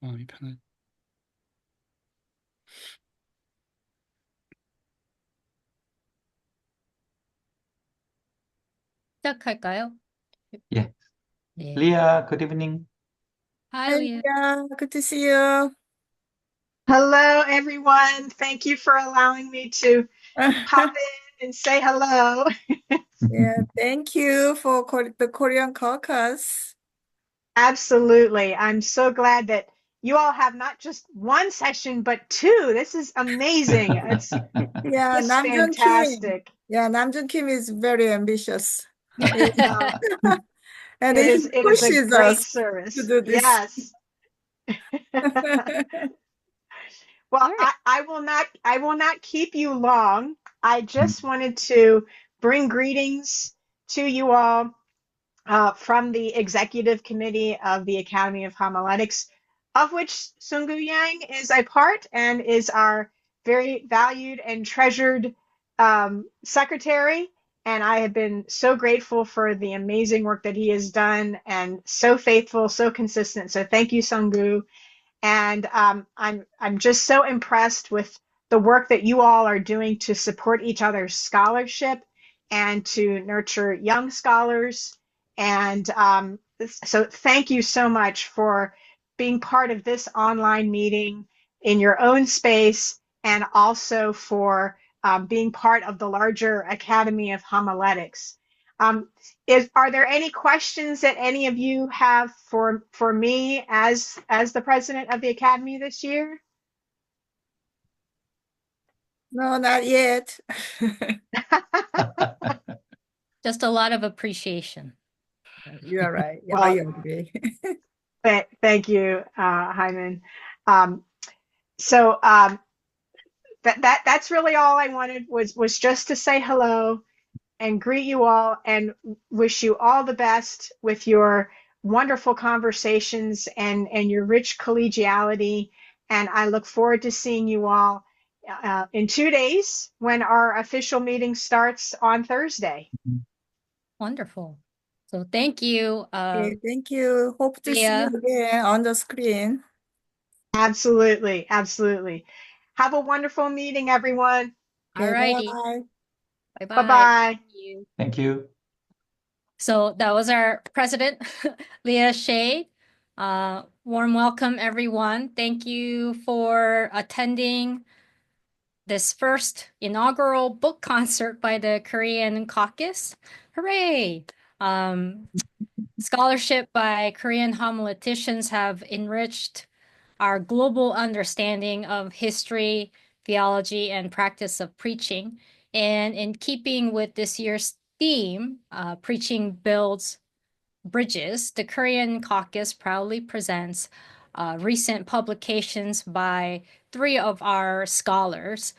마음이 편한. 시작할까요? Yeah. 네. Leah, good evening. Hi, Hi, Leah. Leah. Good to see you. Hello, everyone. Thank you for allowing me to pop in and say hello. Yeah, thank you for the Korean Caucus. Absolutely. I'm so glad that you all have not just one session, but two. This is amazing. It's Yeah, just Namjoon Kim. fantastic. Yeah, Namjoon Kim is very ambitious. Uh, And it he is a pushes great us to service. do this. Yes. Well, All right. I will not keep you long. I just wanted to bring greetings to you all from the executive committee of the Academy of Homiletics, of which Sungu Yang is a part and is our very valued and treasured secretary. And I have been so grateful for the amazing work that he has done and so faithful, so consistent. So thank you, Sungu. And I'm just so impressed with the work that you all are doing to support each other's scholarship and to nurture young scholars. And so thank you so much for being part of this online meeting in your own space and also for being part of the larger Academy of Homiletics. Um, are there any questions that any of you have for me as the president of the Academy this year? No, not yet. Just a lot of appreciation. You are right. Yeah, I Well, agree. thank you, Hyman. Um, so that's really all I wanted was just to say hello and greet you all and wish you all the best with your wonderful conversations and your rich collegiality. And I look forward to seeing you all in 2 days when our official meeting starts on Thursday. Wonderful. So thank you, Okay, thank you. Hope to see you Leah. again on the screen. Absolutely, absolutely. Have a wonderful meeting, everyone. All Okay, righty. bye. Bye Bye-bye. bye. Thank you. Thank you. So that was our president, Leah Shea. Warm welcome, everyone. Thank you for attending this first inaugural book concert by the Korean Caucus. Hooray! Scholarship by Korean homileticians have enriched our global understanding of history, theology, and practice of preaching. And in keeping with this year's theme, Preaching Builds Bridges, the Korean Caucus proudly presents recent publications by three of our scholars,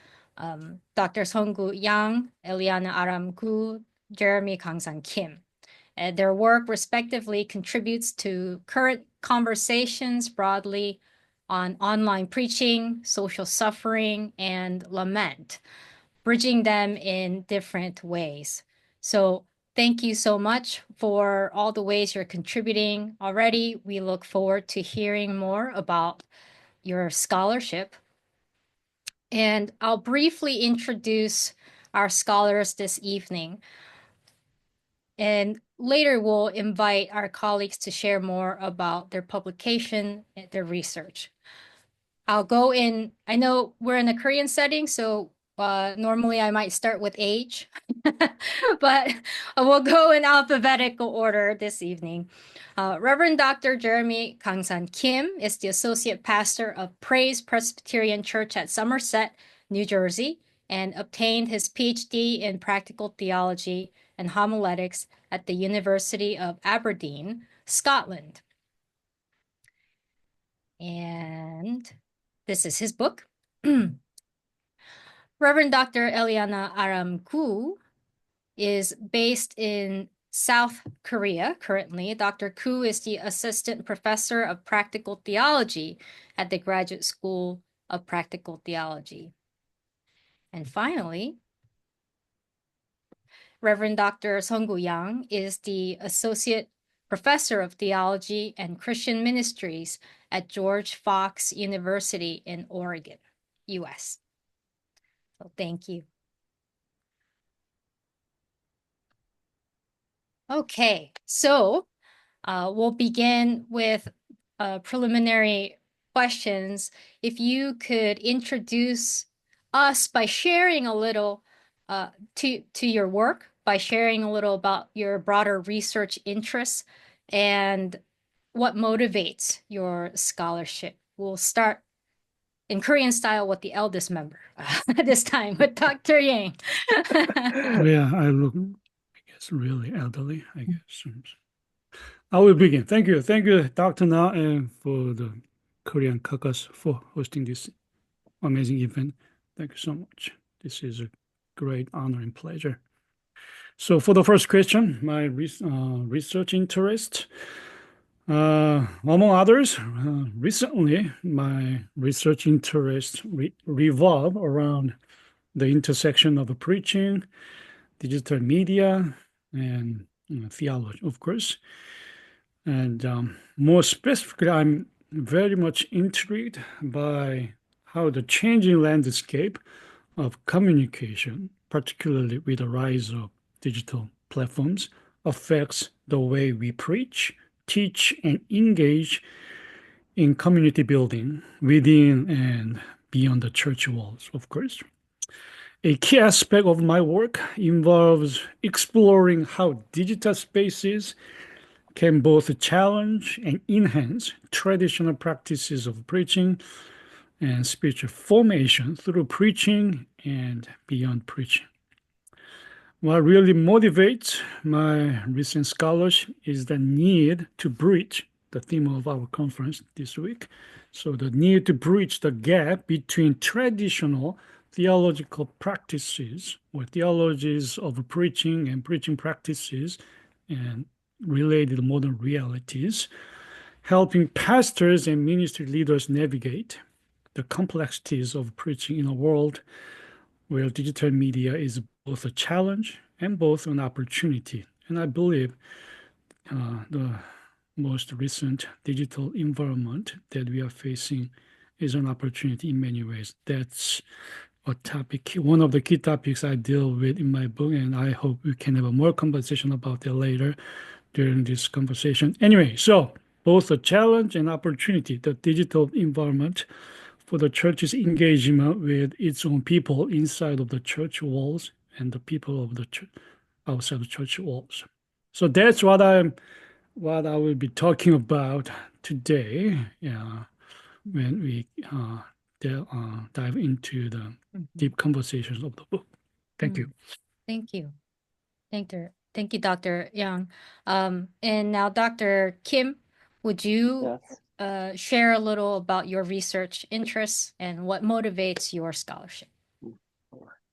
Dr. Songgu Yang, Eliana Aram-gu, Jeremy Kangsan Kim. Their work respectively contributes to current conversations broadly on online preaching, social suffering, and lament, bridging them in different ways. So thank you so much for all the ways you're contributing already. We look forward to hearing more about your scholarship. And I'll briefly introduce our scholars this evening. And later we'll invite our colleagues to share more about their publication and their research. I'll go in, I know we're in a Korean setting, so normally I might start with age, but we'll go in alphabetical order this evening. Reverend Dr. Jeremy Kangsan Kim is the Associate Pastor of Praise Presbyterian Church at Somerset, New Jersey, and obtained his PhD in Practical Theology and Homiletics at the University of Aberdeen, Scotland. And this is his book. Reverend Dr. Eliana Aram-gu is based in South Korea currently. Dr. Koo is the Assistant Professor of Practical Theology at the Graduate School of Practical Theology. And finally, Reverend Dr. Songgu Yang is the Associate Professor of Theology and Christian Ministries at George Fox University in Oregon, U.S. So thank you. Okay, so we'll begin with preliminary questions. If you could introduce us by sharing a little to your work, by sharing a little about your broader research interests and what motivates your scholarship. We'll start in Korean style with the eldest member this time with Dr. Yang. Yeah, I look, I guess, really elderly, I guess. I will begin. Thank you. Thank you, Dr. Na, and for the Korean Caucus for hosting this amazing event. Thank you so much. This is a great honor and pleasure. So for the first question, my research interest, among others, recently my research interests revolve around the intersection of preaching, digital media, and theology, of course. And more specifically, I'm very much intrigued by how the changing landscape of communication, particularly with the rise of digital platforms, affects the way we preach, teach, and engage in community building within and beyond the church walls, of course. A key aspect of my work involves exploring how digital spaces can both challenge and enhance traditional practices of preaching and spiritual formation through preaching and beyond preaching. What really motivates my recent scholarship is the need to bridge the theme of our conference this week. So the need to bridge the gap between traditional theological practices or theologies of preaching and preaching practices and related modern realities, helping pastors and ministry leaders navigate the complexities of preaching in a world where digital media is both a challenge and both an opportunity. And I believe the most recent digital environment that we are facing is an opportunity in many ways. That's a topic, one of the key topics I deal with in my book, and I hope we can have a more conversation about that later during this conversation. Anyway, so both a challenge and opportunity, the digital environment for the church's engagement with its own people inside of the church walls and the people of the church outside the church walls. So that's what I will be talking about today. When we dive into the deep conversations of the book. Thank you. Thank you. Thank you, Dr. Yang. And now, Dr. Kim, would you share a little about your research interests and what motivates your scholarship?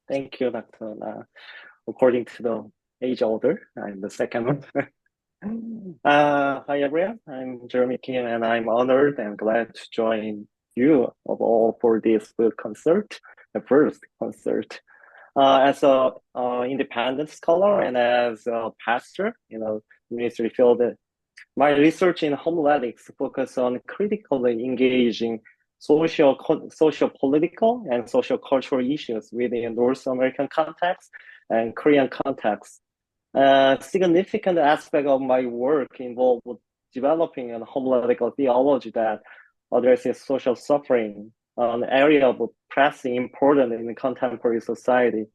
Thank you, Dr. Na. According to the age order, I'm the second one. Hi, everyone. I'm Jeremy Kim, and I'm honored and glad to join you of all for this book concert, the first concert. As a independent scholar and as a pastor, ministry field, my research in homiletics focus on critically engaging social, political, and social cultural issues within North American context and Korean context. A significant aspect of my work involved developing a homiletical theology that addresses social suffering, an area of pressing importance in the contemporary society.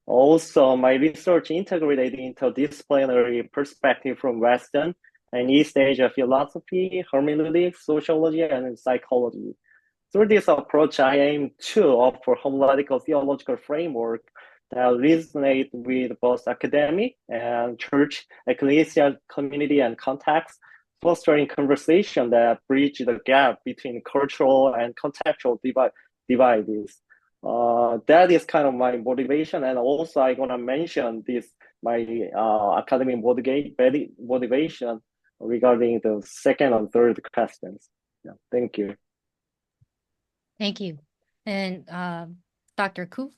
Also, my research integrated interdisciplinary perspective from Western and East Asia philosophy, hermeneutics, sociology, and psychology. Through this approach, I aim to offer homiletical theological framework that resonate with both academic and church, ecclesial community and context, fostering conversation that bridge the gap between cultural and contextual divides. That is kind of my motivation, and also I'm gonna mention this my academic motivation regarding the second and third questions. Yeah, thank you. Thank you. And Dr. Koo?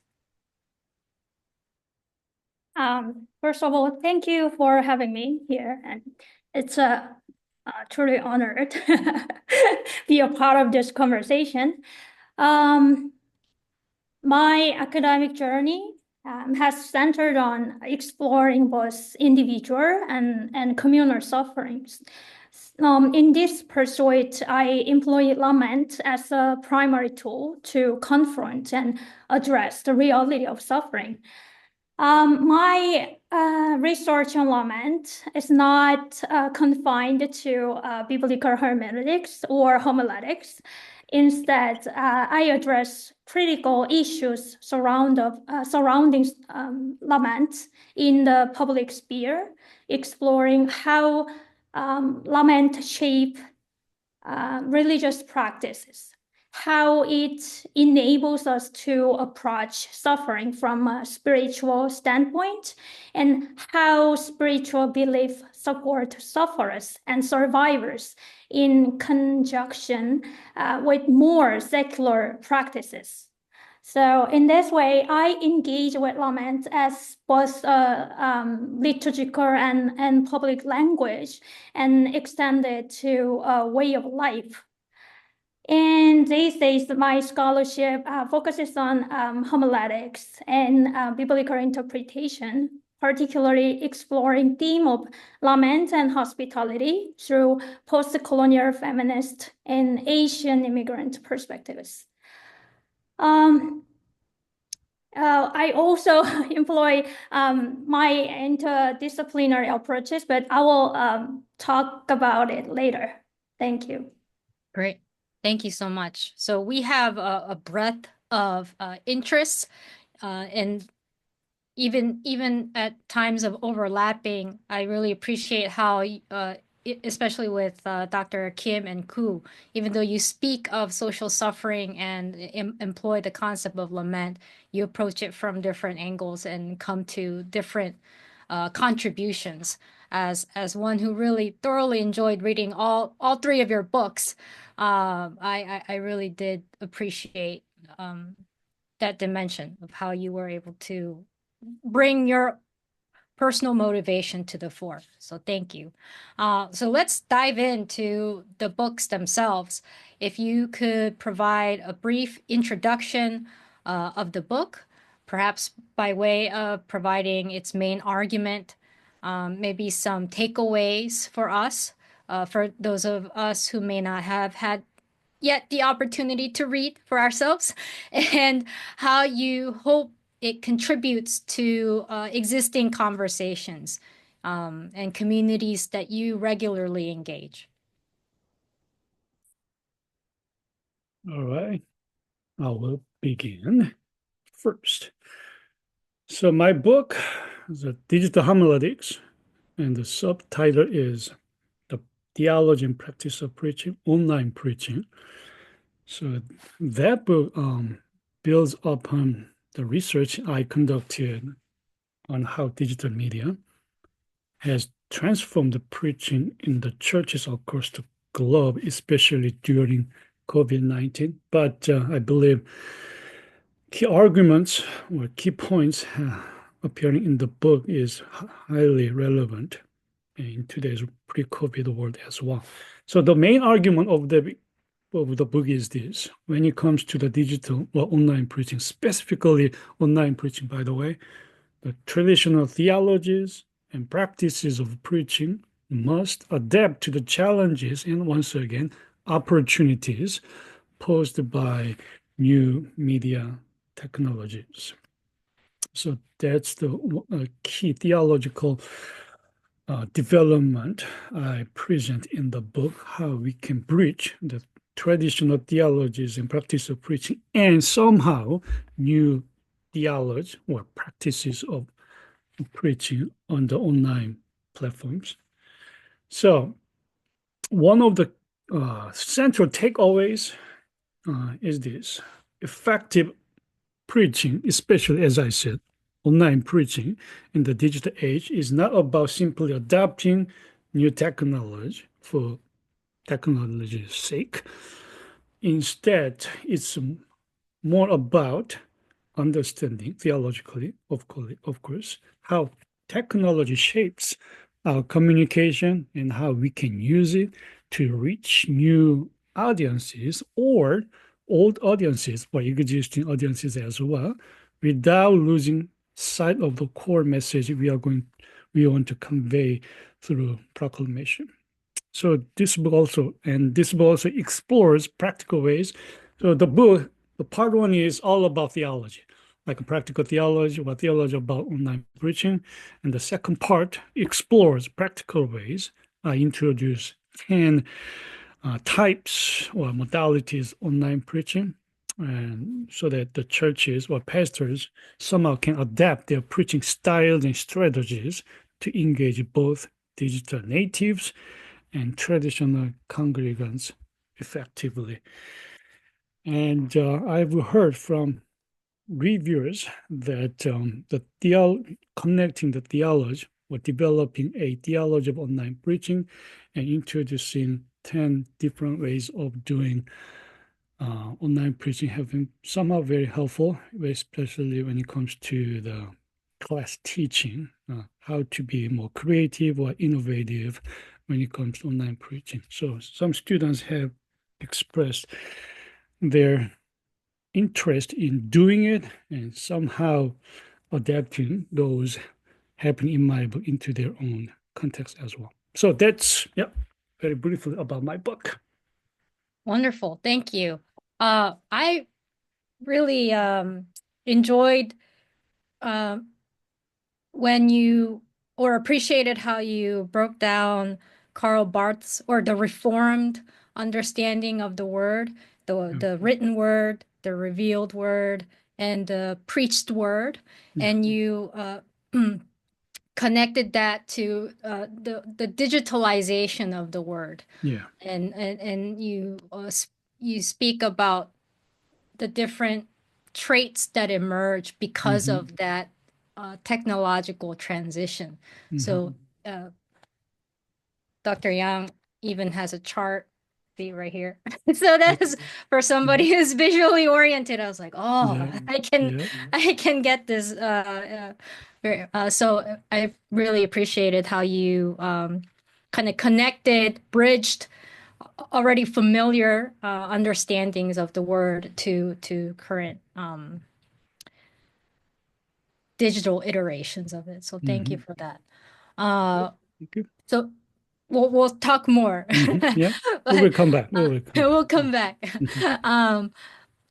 First of all, thank you for having me here. And It's truly honored be a part of this conversation. My academic journey has centered on exploring both individual and communal sufferings. In this pursuit, I employ Lament as a primary tool to confront and address the reality of suffering. My research on Lament is not confined to biblical hermeneutics or homiletics. Instead, I address critical issues surrounding lament in the public sphere, exploring how lament shape religious practices, how it enables us to approach suffering from a spiritual standpoint, and how spiritual belief support sufferers and survivors in conjunction with more secular practices. So in this way, I engage with lament as both liturgical and public language and extend it to a way of life. And these days, my scholarship focuses on homiletics and biblical interpretation, particularly exploring theme of lament and hospitality through post-colonial feminist and Asian immigrant perspectives. I also employ my interdisciplinary approaches, but I will talk about it later. Thank you. Great. Thank you so much. So we have a breadth of interests and even at times of overlapping, I really appreciate how, especially with Dr. Kim and Koo, even though you speak of social suffering and employ the concept of lament, you approach it from different angles and come to different contributions. As one who really thoroughly enjoyed reading all three of your books, I really did appreciate that dimension of how you were able to bring your personal motivation to the fore. So thank you. So let's dive into the books themselves. If you could provide a brief introduction of the book, perhaps by way of providing its main argument, maybe some takeaways for us, for those of us who may not have had yet the opportunity to read for ourselves, and how you hope it contributes to existing conversations and communities that you regularly engage. All right, I will begin first. So my book is a digital homiletics, and the subtitle is The Theology and Practice of Preaching, Online Preaching. So that book builds upon the research I conducted on how digital media has transformed the preaching in the churches across the globe, especially during COVID-19. But I believe key arguments or key points appearing in the book is highly relevant in today's pre-COVID world as well. So the main argument of the book is this: when it comes to the digital or online preaching, specifically online preaching, by the way, the traditional theologies and practices of preaching must adapt to the challenges and, once again, opportunities posed by new media technologies. So that's the key theological development I present in the book, how we can bridge the traditional theologies and practice of preaching and somehow new theology or practices of preaching on the online platforms. So one of the central takeaways is this: effective preaching, especially, as I said, online preaching in the digital age, is not about simply adopting new technology for technology's sake. Instead, it's more about understanding theologically, of course, how technology shapes our communication and how we can use it to reach new audiences or old audiences or existing audiences as well, without losing sight of the core message we want to convey through proclamation. So this book also explores practical ways. So the part one is all about theology, like a practical theology or theology about online preaching. And the second part explores practical ways. I introduce 10 types or modalities online preaching, and so that the churches or pastors somehow can adapt their preaching styles and strategies to engage both digital natives and traditional congregants effectively. And I've heard from reviewers that connecting the theology or developing a theology of online preaching and introducing 10 different ways of doing online preaching have been somehow very helpful, especially when it comes to the class teaching, how to be more creative or innovative when it comes to online preaching. So some students have expressed their interest in doing it and somehow adapting those happening in my book into their own context as well. So that's, very briefly about my book. Wonderful. Thank you. I really enjoyed when you or appreciated how you broke down Karl Barth's or the Reformed understanding of the word, the written word, the revealed word, and the preached word, and you connected that to the digitalization of the word. Yeah. And you speak about the different traits that emerge because of that technological transition. So Dr. Yang even has a chart right here. So that is for somebody who's visually oriented. I was like, oh, I can get this. So I really appreciated how you kind of connected, bridged already familiar understandings of the word to current digital iterations of it. So thank you for that. Thank you. So we'll talk more. Yeah, we will come back. We'll come back.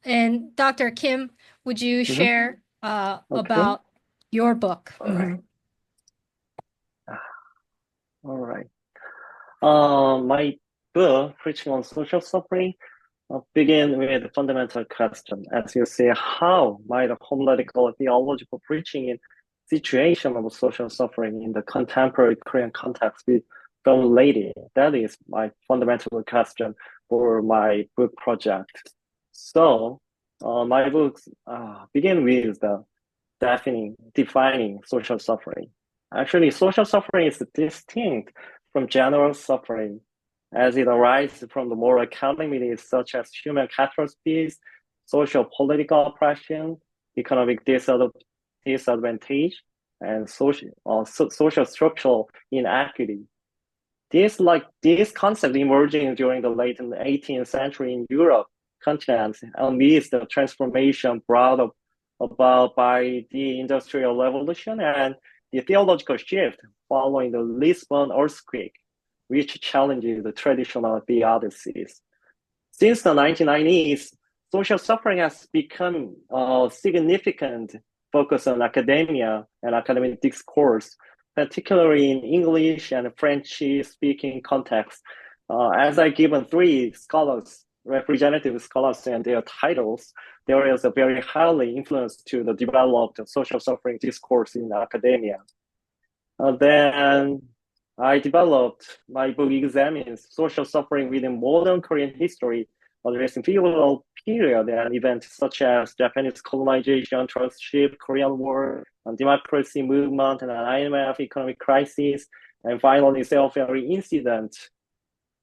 And Dr. Kim, would you share about your book? All right. All right. My book, Preaching on Social Suffering, begin with a fundamental question. As you say, how might a homiletical theological preaching in situation of social suffering in the contemporary Korean context be formulated? That is my fundamental question for my book project. So my books begin with the defining social suffering. Actually, social suffering is distinct from general suffering, as it arises from the moral calamities such as human catastrophes, social political oppression, economic disadvantage, and social structural inequity. This concept emerging during the late 18th century in Europe continent amidst the transformation brought about by the Industrial Revolution and the theological shift following the Lisbon earthquake, which challenges the traditional theodicies. Since the 1990s, social suffering has become a significant focus on academia and academic discourse, particularly in English and French-speaking contexts. As I given three representative scholars and their titles, there is a very highly influence to the developed social suffering discourse in academia. Then I developed my book examines social suffering within modern Korean history, addressing pivotal period and events such as Japanese colonization, trusteeship, Korean War, democracy movement, and an IMF economic crisis, and finally self-ferry incident.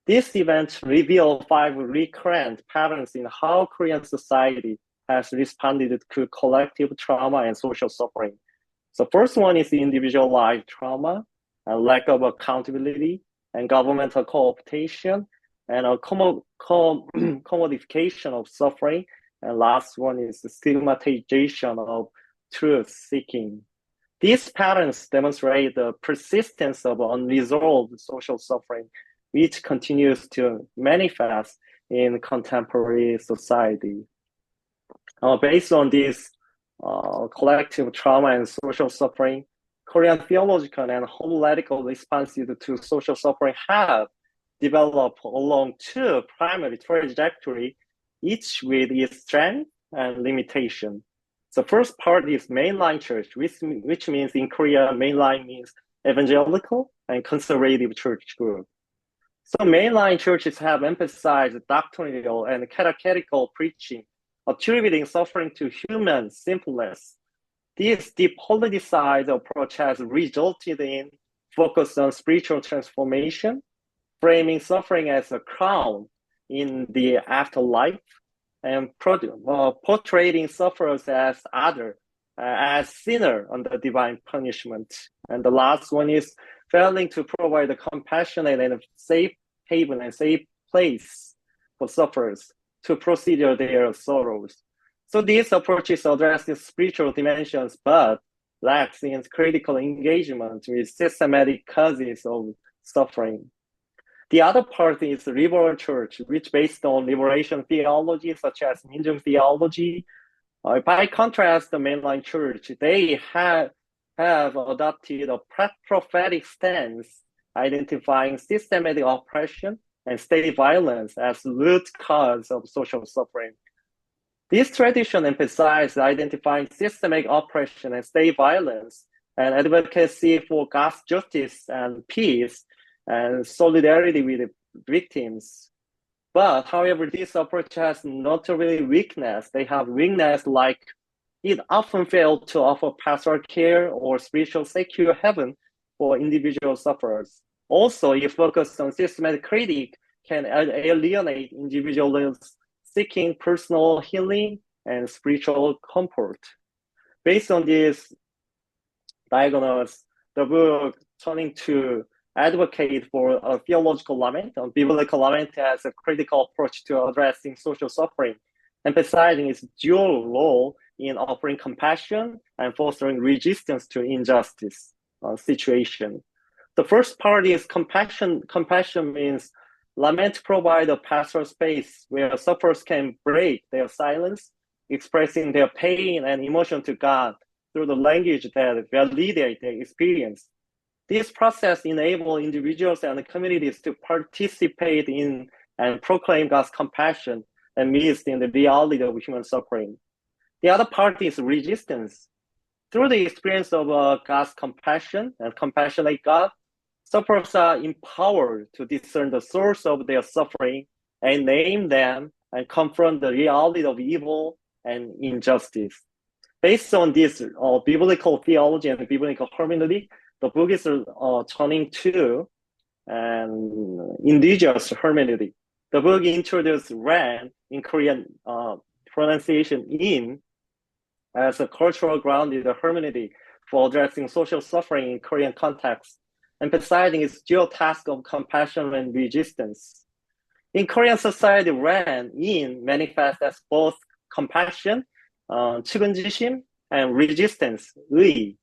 This event revealed 5 recurrent patterns in how Korean society has responded to collective trauma and social suffering. So first one is individualized trauma. and lack of accountability, and governmental co-optation, and a commodification of suffering. And last one is the stigmatization of truth seeking. These patterns demonstrate the persistence of unresolved social suffering, which continues to manifest in contemporary society. Based on this collective trauma and social suffering, Korean theological and homiletical responses to social suffering have developed along two primary trajectories, each with its strength and limitation. The first part is mainline church, which means in Korea, mainline means evangelical and conservative church group. So mainline churches have emphasized doctrinal and catechetical preaching, attributing suffering to human sinfulness. This depoliticized approach has resulted in focus on spiritual transformation, framing suffering as a crown in the afterlife, and portraying sufferers as as sinner under divine punishment. And the last one is failing to provide a compassionate and safe haven and safe place for sufferers to proceed their sorrows. So these approaches address the spiritual dimensions, but lacks in critical engagement with systematic causes of suffering. The other part is the liberal church, which based on liberation theology, such as Minjung theology. By contrast, the mainline church, they have adopted a prophetic stance, identifying systematic oppression and state violence as root cause of social suffering. This tradition emphasizes identifying systemic oppression and state violence and advocacy for God's justice and peace and solidarity with the victims. But however, this approach has notably weakness. They have weakness like it often failed to offer pastoral care or spiritual secure heaven for individual sufferers. Also, it focused on systematic critique can alienate individuals seeking personal healing and spiritual comfort. Based on this diagnosis, the book Turning to advocate for a theological lament, a biblical lament as a critical approach to addressing social suffering, emphasizing its dual role in offering compassion and fostering resistance to injustice situation. The first part is compassion. Compassion means lament provide a pastoral space where sufferers can break their silence, expressing their pain and emotion to God through the language that validates their experience. This process enables individuals and communities to participate in and proclaim God's compassion amidst in the reality of human suffering. The other part is resistance. Through the experience of God's compassion and compassionate God, sufferers are empowered to discern the source of their suffering and name them and confront the reality of evil and injustice. Based on this biblical theology and biblical hermeneutic, the book is turning to an indigenous hermeneutic. The book introduced Ran in Korean pronunciation in as a cultural grounded hermeneutic for addressing social suffering in Korean context, emphasizing its dual task of compassion and resistance. In Korean society, Ran in manifests as both compassion, 측은지심, and resistance, 의.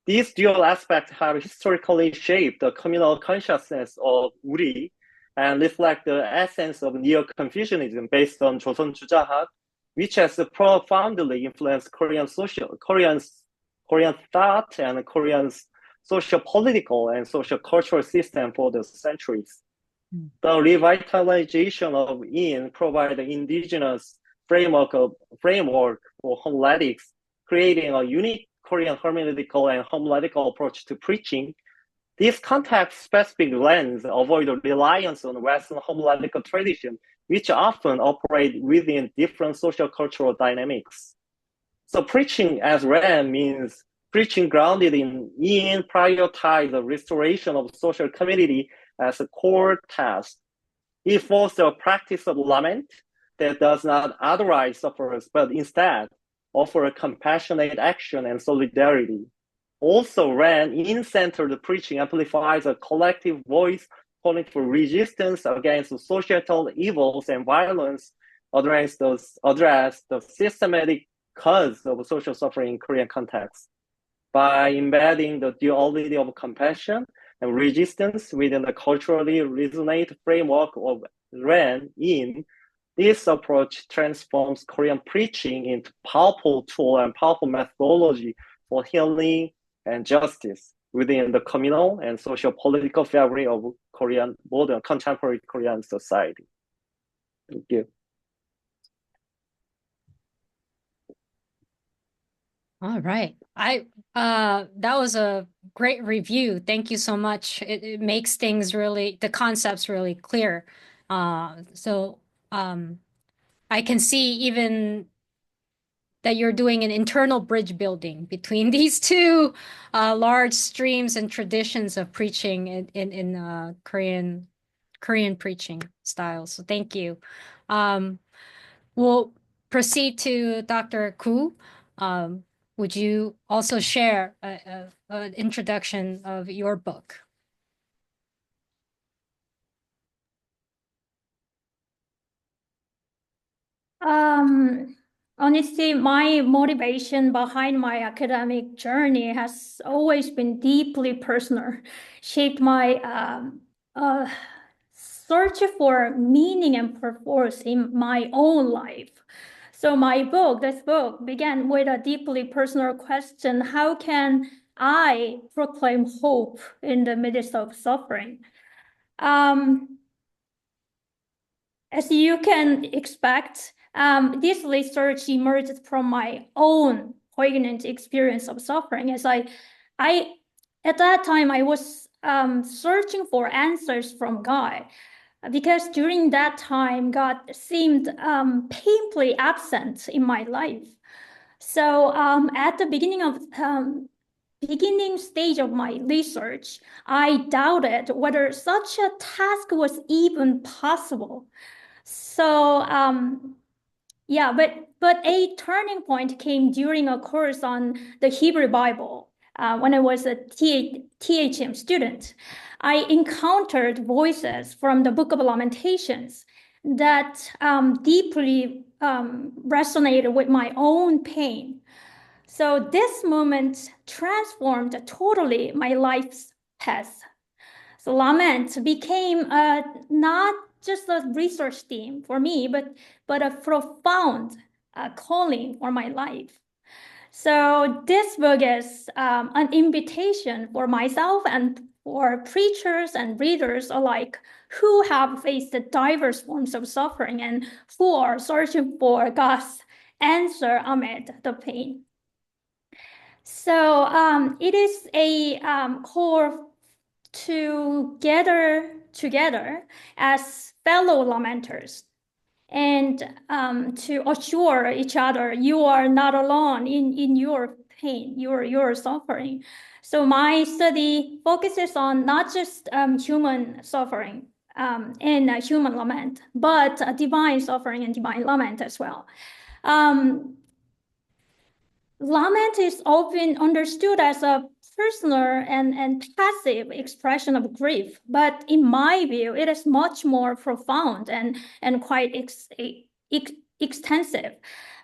These dual aspects have historically shaped the communal consciousness of 우리 and reflect the essence of neo-Confucianism based on 조선 주자학, which has profoundly influenced Korean thought and Korean's socio-political and social-cultural system for the centuries. The revitalization of Yin provides an indigenous framework for homiletics, creating a unique Korean hermeneutical and homiletical approach to preaching. This context-specific lens avoids reliance on Western homiletical tradition, which often operate within different social-cultural dynamics. So preaching as Ran means preaching grounded in Yin prioritize the restoration of social community as a core task. It fosters a practice of lament that does not otherwise sufferers, but instead offer a compassionate action and solidarity. also ran in-centered preaching amplifies a collective voice calling for resistance against societal evils and violence, address the systematic cause of social suffering in Korean context. By embedding the duality of compassion and resistance within the culturally resonant framework of Ren in, this approach transforms Korean preaching into powerful tool and powerful methodology for healing and justice within the communal and socio-political fabric of Korean modern contemporary Korean society. Thank you. All right. That was a great review. Thank you so much. It makes things really, the concepts really clear. So I can see even that you're doing an internal bridge building between these two large streams and traditions of preaching in Korean preaching styles. So thank you. We'll proceed to Dr. Koo. Would you also share an introduction of your book? Honestly, my motivation behind my academic journey has always been deeply personal, shaped my search for meaning and purpose in my own life. So this book began with a deeply personal question: how can I proclaim hope in the midst of suffering? As you can expect, this research emerged from my own poignant experience of suffering. As I at that time, I was searching for answers from God, because during that time, God seemed painfully absent in my life. So at the beginning stage of my research, I doubted whether such a task was even possible. So yeah, but a turning point came during a course on the Hebrew Bible when I was a THM student. I encountered voices from the Book of Lamentations that deeply resonated with my own pain. So this moment transformed totally my life's path. So Lament became not just a research theme for me, but a profound calling for my life. So this book is an invitation for myself and for preachers and readers alike who have faced diverse forms of suffering and who are searching for God's answer amid the pain. So it is a core to gather together as fellow lamenters and to assure each other you are not alone in your pain, your suffering. So my study focuses on not just human suffering and human lament, but divine suffering and divine lament as well. Lament is often understood as a personal and passive expression of grief, but in my view, it is much more profound and quite extensive.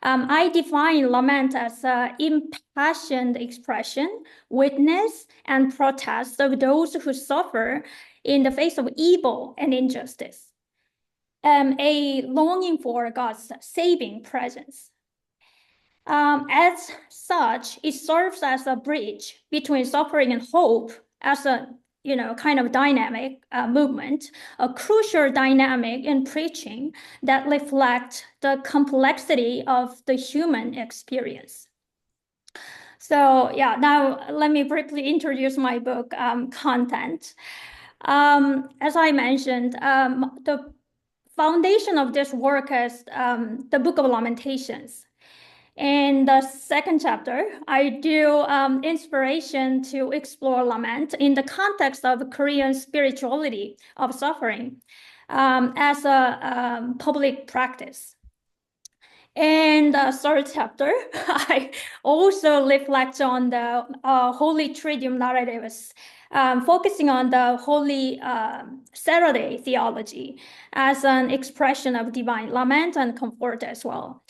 I define lament as an impassioned expression, witness, and protest of those who suffer in the face of evil and injustice, a longing for God's saving presence. As such, it serves as a bridge between suffering and hope as a kind of dynamic movement, a crucial dynamic in preaching that reflects the complexity of the human experience. So yeah, now let me briefly introduce my book content. As I mentioned, the foundation of this work is the Book of Lamentations. In the second chapter, I do inspiration to explore lament in the context of Korean spirituality of suffering as a public practice. And in the third chapter, I also reflect on the Holy Triduum narratives, focusing on the Holy Saturday theology as an expression of divine lament and comfort as well.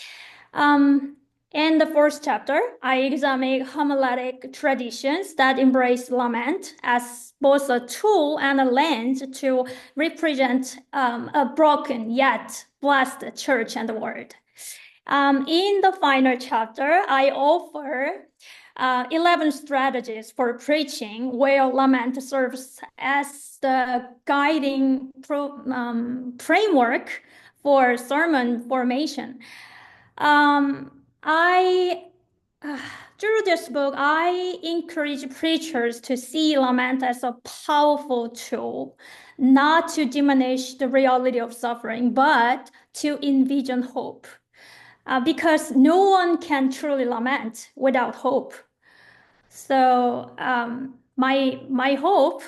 In the first chapter, I examine homiletic traditions that embrace lament as both a tool and a lens to represent a broken yet blessed church and the world. In the final chapter, I offer 11 strategies for preaching, where lament serves as the guiding framework for sermon formation. Through this book, I encourage preachers to see lament as a powerful tool, not to diminish the reality of suffering, but to envision hope. Because no one can truly lament without hope. So my hope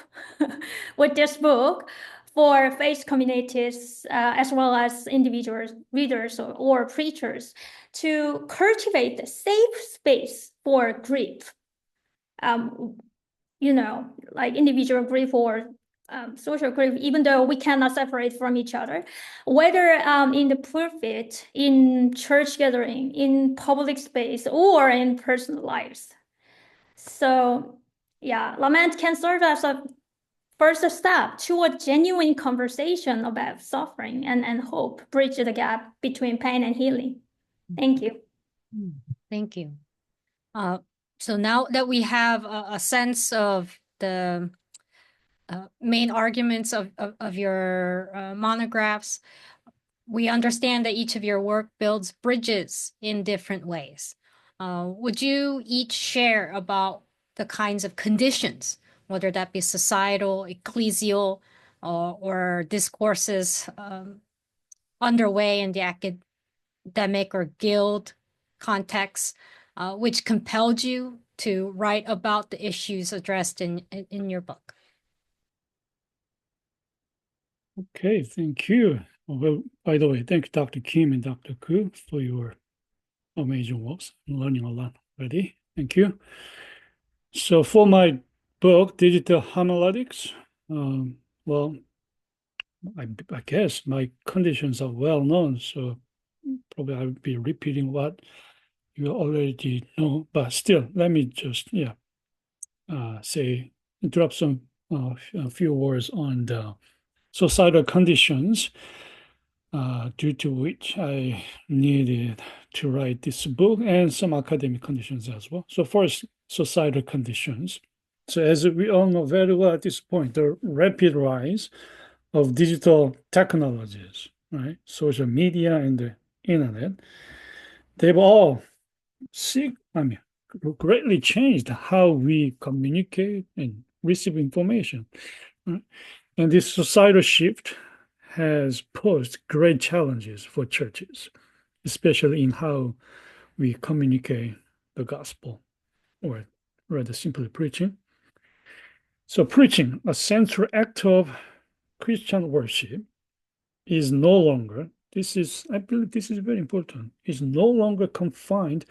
with this book for faith communities, as well as individual readers or preachers, to cultivate a safe space for grief. Like individual grief or social grief, even though we cannot separate from each other, whether in the pulpit, in church gathering, in public space, or in personal lives. So yeah, lament can serve as a first step to a genuine conversation about suffering and hope, bridge the gap between pain and healing. Thank you. Thank you. So now that we have a sense of the main arguments of your monographs, we understand that each of your work builds bridges in different ways. Would you each share about the kinds of conditions, whether that be societal, ecclesial, or discourses underway in the academic or guild context, which compelled you to write about the issues addressed in your book? Okay, thank you. Well, by the way, thank you, Dr. Kim and Dr. Ku, for your amazing works. I'm learning a lot already. Thank you. So for my book, Digital Homiletics, well, I guess my conditions are well known, so probably I'll be repeating what you already know, but still, let me just, drop some a few words on the societal conditions due to which I needed to write this book, and some academic conditions as well. So first, societal conditions. So as we all know very well at this point, the rapid rise of digital technologies, right? Social media and the internet, they've all greatly changed how we communicate and receive information. Right? And this societal shift has posed great challenges for churches, especially in how we communicate the gospel, or rather simply preaching. So preaching, a central act of Christian worship, is no longer, I believe this is very important, is no longer confined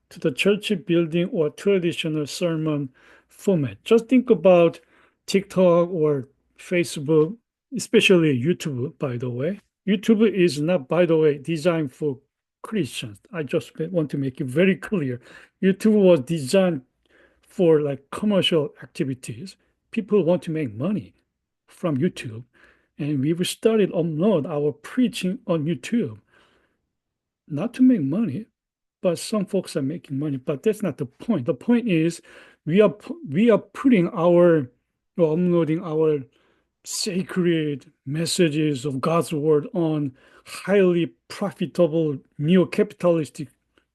to the church building or traditional sermon format. Just think about TikTok or Facebook, especially YouTube, by the way. YouTube is not, by the way, designed for Christians. I just want to make it very clear. YouTube was designed for like commercial activities. People want to make money from YouTube. And we've started upload our preaching on YouTube, not to make money, but some folks are making money. But that's not the point. The point is we are putting uploading our sacred messages of God's word on highly profitable neo-capitalistic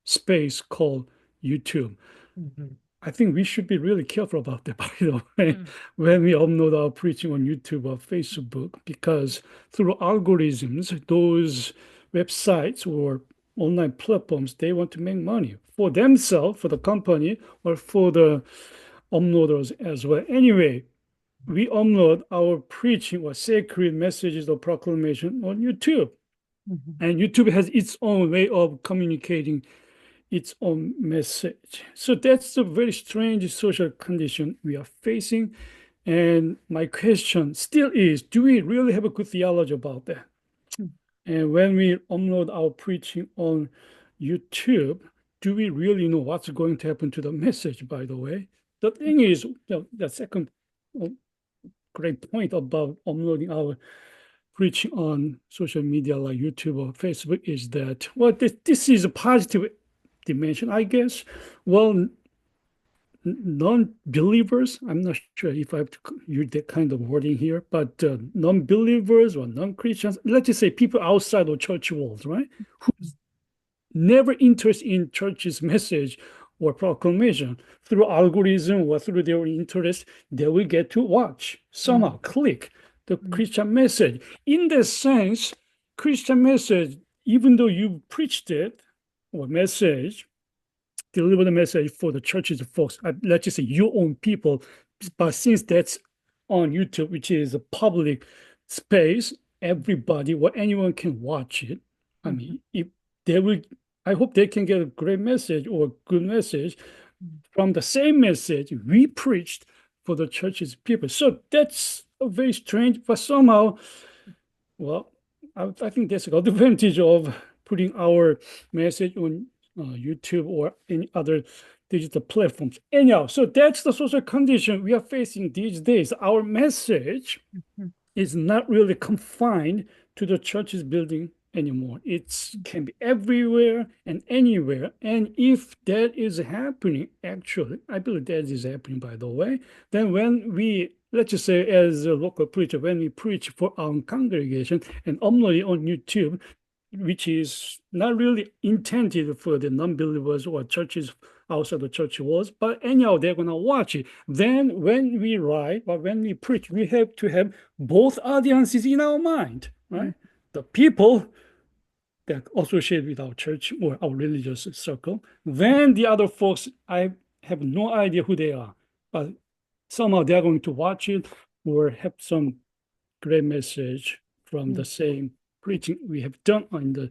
space called YouTube. Mm-hmm. I think we should be really careful about that, by the way, when we upload our preaching on YouTube or Facebook, because through algorithms, those websites or online platforms, they want to make money for themselves, for the company, or for the uploaders as well. Anyway, we upload our preaching or sacred messages or proclamation on YouTube. And YouTube has its own way of communicating its own message. So that's a very strange social condition we are facing. And my question still is, do we really have a good theology about that? And when we upload our preaching on YouTube, do we really know what's going to happen to the message, by the way? The thing is, the second great point about uploading our preaching on social media like YouTube or Facebook is that, well, this is a positive dimension, I guess. Well, non-believers, I'm not sure if I have to use that kind of wording here, but non-believers or non-Christians, let's just say people outside of church walls, right? Who's never interested in church's message or proclamation, through algorithm or through their interest, they will get to watch, somehow click the Christian message. In that sense, Christian message, even though you preached it or message, deliver the message for the churches folks, let's just say your own people, but since that's on YouTube, which is a public space, everybody or anyone can watch it. I mean, if they will, I hope they can get a great message or a good message from the same message we preached for the church's people. So that's a very strange, but somehow, well, I think that's the advantage of putting our message on YouTube or any other digital platforms. Anyhow, so that's the social condition we are facing these days. Our message is not really confined to the church's building anymore. It can be everywhere and anywhere. And if that is happening, actually, I believe that is happening, by the way, then when we, let's just say as a local preacher, when we preach for our congregation and upload it on YouTube, which is not really intended for the non-believers or churches outside the church walls, but anyhow, they're going to watch it. Then when we write or when we preach, we have to have both audiences in our mind, right? The people that associate with our church or our religious circle. Then the other folks, I have no idea who they are, but somehow they're going to watch it or have some great message from the same preaching we have done on the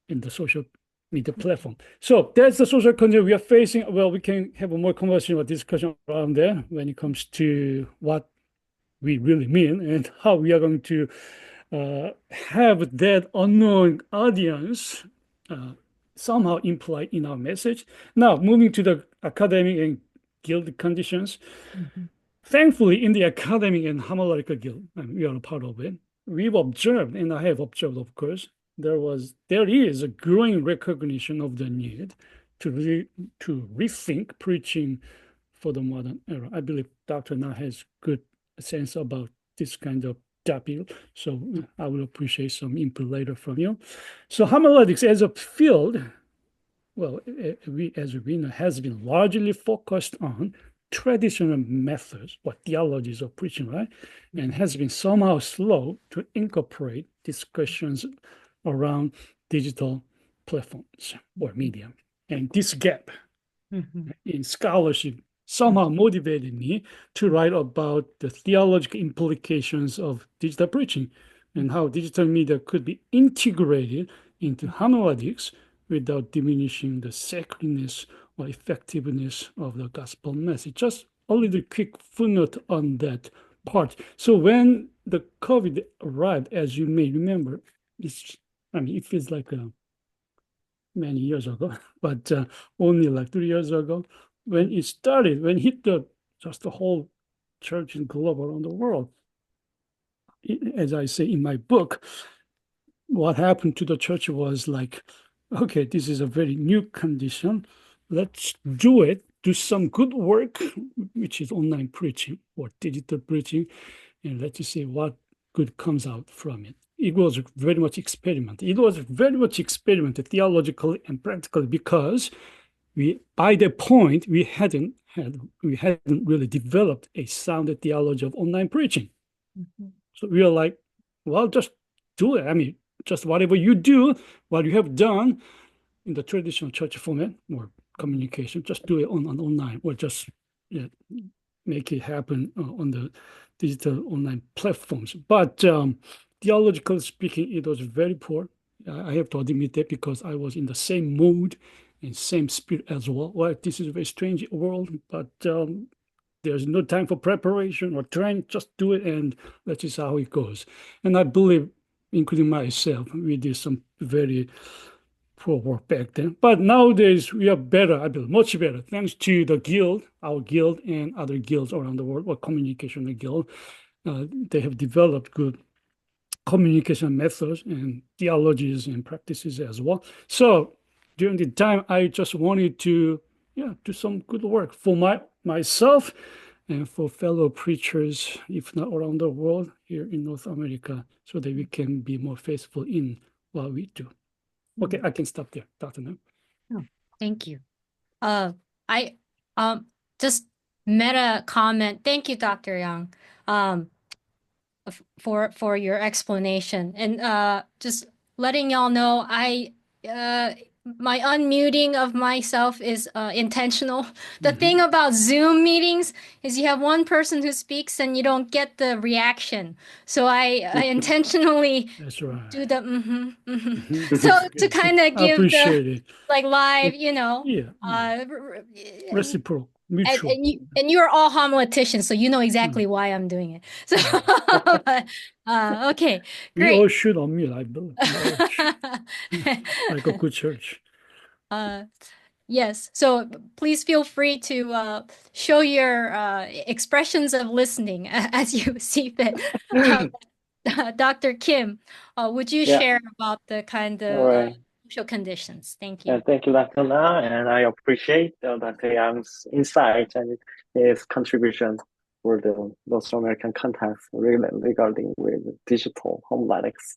in the social media platform. So that's the social condition we are facing. Well, we can have a more conversation or discussion around there when it comes to what we really mean and how we are going to have that unknown audience somehow implied in our message. Now, moving to the academic and guild conditions. Thankfully, in the academic and homiletical guild, and we are a part of it, we've observed, and I have observed, of course, there is a growing recognition of the need to rethink preaching for the modern era. I believe Dr. Na has good sense about this kind of topic, so I will appreciate some input later from you. So homiletics as a field, well, as we know, has been largely focused on traditional methods or theologies of preaching, right? And has been somehow slow to incorporate discussions around digital platforms or media. And this gap in scholarship somehow motivated me to write about the theological implications of digital preaching and how digital media could be integrated into homiletics without diminishing the sacredness or effectiveness of the gospel message. Just a little quick footnote on that part. So when the COVID arrived, as you may remember, it feels like many years ago, but only like 3 years ago, when it started, when it hit just the whole church and globe around the world. As I say in my book, what happened to the church was like, okay, this is a very new condition. Let's do it, do some good work, which is online preaching or digital preaching, and let's see what good comes out from it. It was very much experimented. It was very much experimented theologically and practically because by that point, we hadn't really developed a sound theology of online preaching. So we are like, well, just do it. I mean, just whatever you do, what you have done in the traditional church format or communication, just do it on online or just make it happen on the digital online platforms. But theologically speaking, it was very poor. I have to admit that because I was in the same mood and same spirit as well. Well, this is a very strange world, but there's no time for preparation or training. Just do it, and let's see how it goes. And I believe, including myself, we did some very poor work back then. But nowadays we are better, I believe, much better, thanks to the guild, our guild, and other guilds around the world, or communication guild. They have developed good communication methods and theologies and practices as well. So during the time, I just wanted to, do some good work for myself and for fellow preachers, if not around the world, here in North America, so that we can be more faithful in what we do. Okay, I can stop there, Dr. Nam. Oh, thank you. I just meta comment. Thank you, Dr. Yang, for your explanation. And just letting y'all know, my unmuting of myself is intentional. The thing about Zoom meetings is you have one person who speaks and you don't get the reaction. So I intentionally That's right. do the So to kind of I give the appreciate it. like live, you know, Yeah, reciprocal, and, mutual. and you're all homileticians, so you know exactly why I'm doing it. So, okay, We all great. should unmute, I believe. We all should. Like a good church. Yes. So please feel free to show your expressions of listening as you see fit. Dr. Kim, would you Yeah. share about the kind All of right. social conditions? Thank Yeah, you. thank you, Dr. Na, and I appreciate Dr. Yang's insight and his contribution for the North American context regarding with digital homiletics.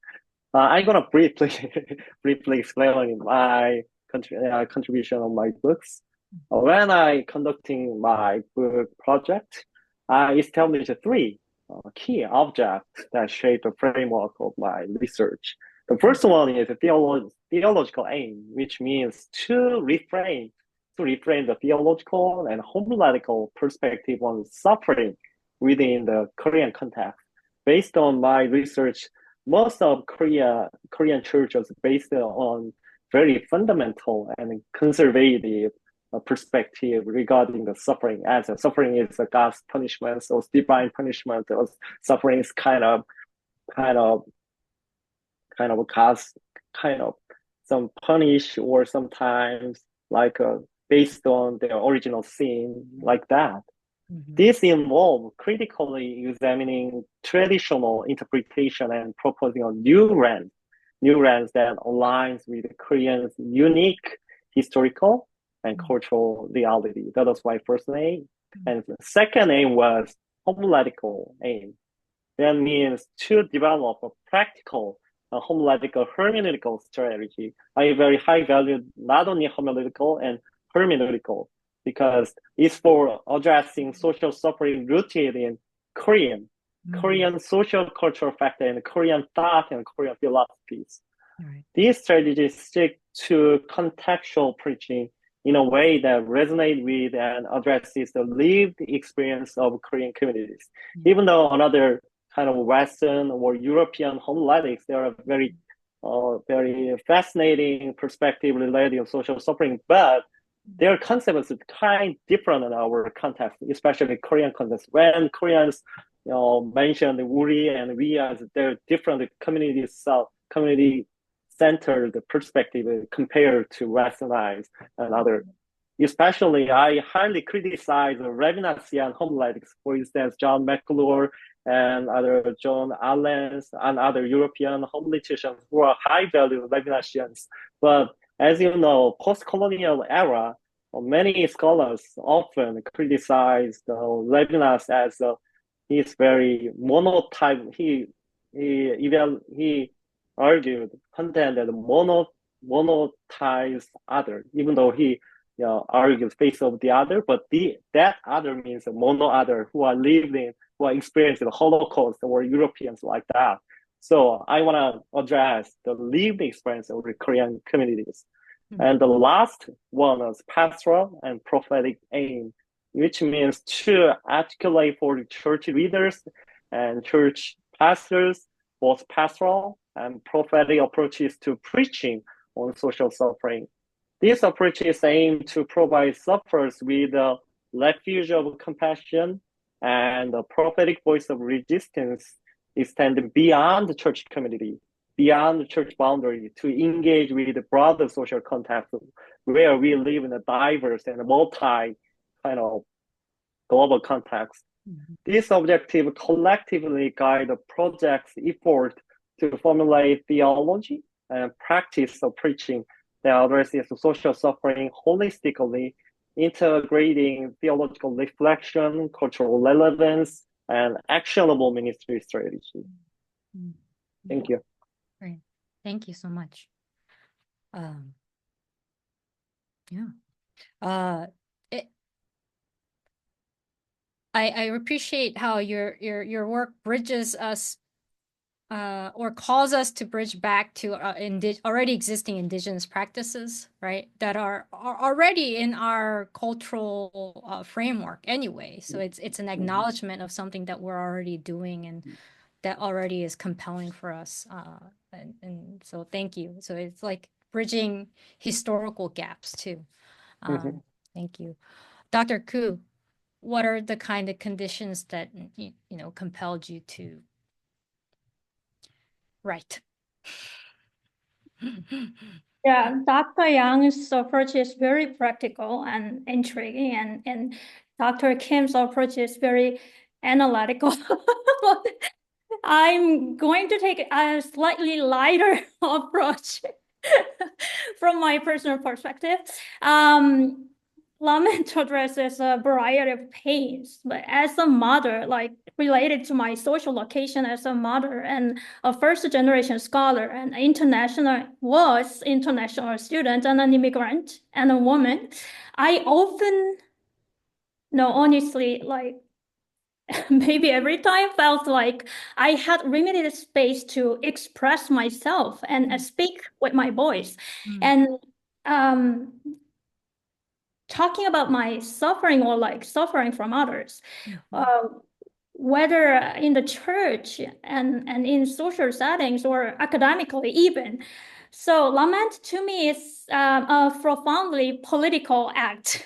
I'm gonna briefly explain my contribution on my books. When I conducting my book project, I established three key objects that shape the framework of my research. The first one is a theological aim, which means to reframe the theological and homiletical perspective on suffering within the Korean context. Based on my research, most of Korean churches based on very fundamental and conservative perspective regarding the suffering, as suffering is a God's punishment, so divine punishment. Suffering is kind of God's kind of some punish, or sometimes like based on their original sin, like that. This involves critically examining traditional interpretation and proposing a new lens that aligns with Korean's unique historical and cultural reality. That was my first aim. And the second aim was homiletical aim. That means to develop a practical homiletical hermeneutical strategy. I very high value not only homiletical and hermeneutical, because it's for addressing social suffering rooted in Korean social cultural factor and Korean thought and Korean philosophies. Right. These strategies stick to contextual preaching in a way that resonates with and addresses the lived experience of Korean communities. Even though another kind of Western or European homiletics, they are very fascinating perspective related to social suffering, but their concept is kind of different in our context, especially Korean context. When Koreans mention Uri and we as their different community-centered perspective compared to Westernized and other. Especially, I highly criticize Levinasian homiletics. For instance, John McClure and other John Allen and other European homileticians who are high-value Levinasians. But as you know, post-colonial era, many scholars often criticize Levinas as he's very monotype. He argued contended monetize other, even though he argues face of the other, but that other means mono other who are experiencing the Holocaust or Europeans like that. So I want to address the lived experience of the Korean communities. And the last one is pastoral and prophetic aim, which means to articulate for the church leaders and church pastors both pastoral and prophetic approaches to preaching on social suffering. These approaches aim to provide sufferers with a refuge of compassion and a prophetic voice of resistance extending beyond the church community, beyond the church boundary, to engage with the broader social context where we live in a diverse and multi kind of global context. This objective collectively guide the project's effort to formulate theology and practice of preaching that addresses social suffering holistically, integrating theological reflection, cultural relevance, and actionable ministry strategy. Thank you. Great. Thank you so much. I appreciate how your work bridges us or calls us to bridge back to already existing indigenous practices, right? That are already in our cultural framework anyway. So it's an acknowledgement of something that we're already doing and that already is compelling for us. And so thank you. So it's like bridging historical gaps too. Thank you. Dr. Koo, what are the kind of conditions that you know compelled you to write? Yeah, Dr. Yang's approach is very practical and intriguing, and Dr. Kim's approach is very analytical. I'm going to take a slightly lighter approach from my personal perspective. Lament addresses a variety of pains, but as a mother, like related to my social location as a mother and a first-generation scholar and international student and an immigrant and a woman, I often, no, honestly, like maybe every time felt like I had limited space to express myself and speak with my voice. And talking about my suffering or like suffering from others, whether in the church and in social settings or academically even. So lament to me is a profoundly political act.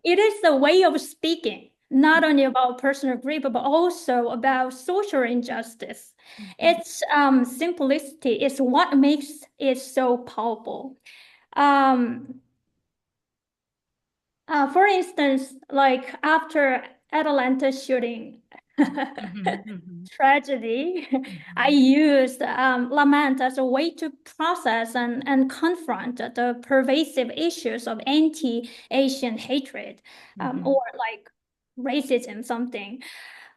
It is the way of speaking, not only about personal grief, but also about social injustice. Its simplicity is what makes it so powerful. For instance, like after Atlanta shooting tragedy, I used lament as a way to process and confront the pervasive issues of anti-Asian hatred or like racism, something.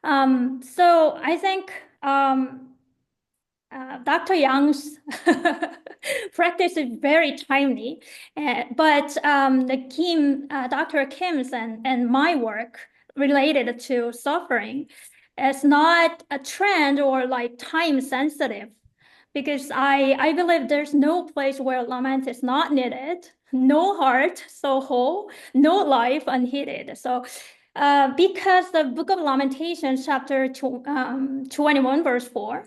So I think Dr. Yang's practice is very timely, but Dr. Kim's and my work related to suffering is not a trend or like time sensitive, because I believe there's no place where lament is not needed, no heart so whole, no life unheeded. So because the Book of Lamentations, chapter 21, verse 4,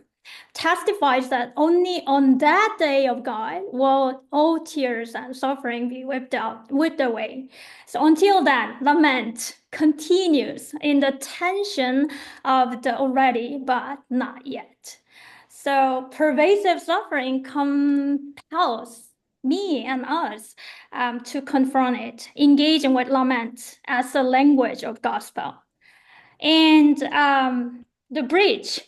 testifies that only on that day of God will all tears and suffering be wiped away. So until then, lament continues in the tension of the already but not yet. So pervasive suffering compels me and us to confront it, engaging with lament as a language of gospel. And the bridge,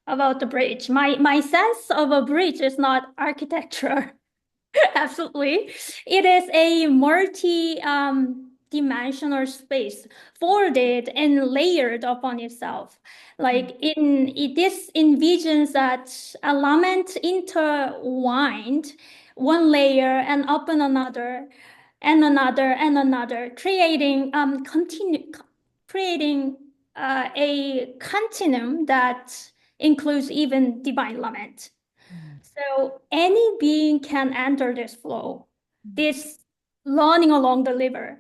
about the bridge, my sense of a bridge is not architecture. Absolutely. It is a multi-dimensional space, folded and layered upon itself. Like this envisions that a lament intertwined one layer and upon another and another and another, creating a continuum that includes even divine lament. So any being can enter this flow, this learning along the river,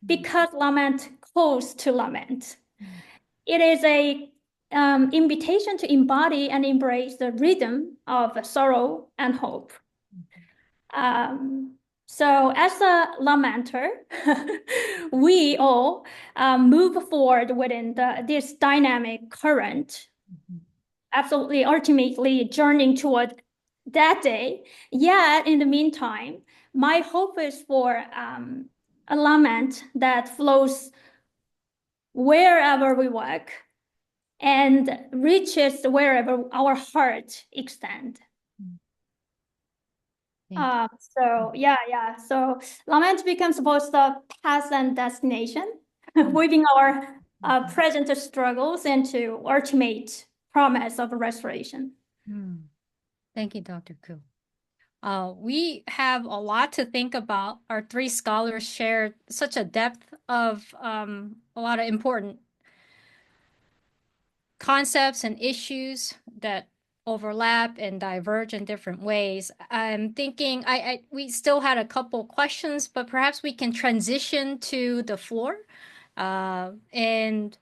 because lament calls to lament. It is a invitation to embody and embrace the rhythm of sorrow and hope. So as a lamenter, we all move forward within this dynamic current, absolutely ultimately journeying toward that day. Yet in the meantime, my hope is for a lament that flows wherever we walk and reaches wherever our heart extend. So lament becomes both the past and destination, weaving our present struggles into ultimate promise of restoration. Thank you, Dr. Ku. We have a lot to think about. Our three scholars shared such a depth of a lot of important concepts and issues that overlap and diverge in different ways. I'm thinking we still had a couple questions, but perhaps we can transition to the floor, and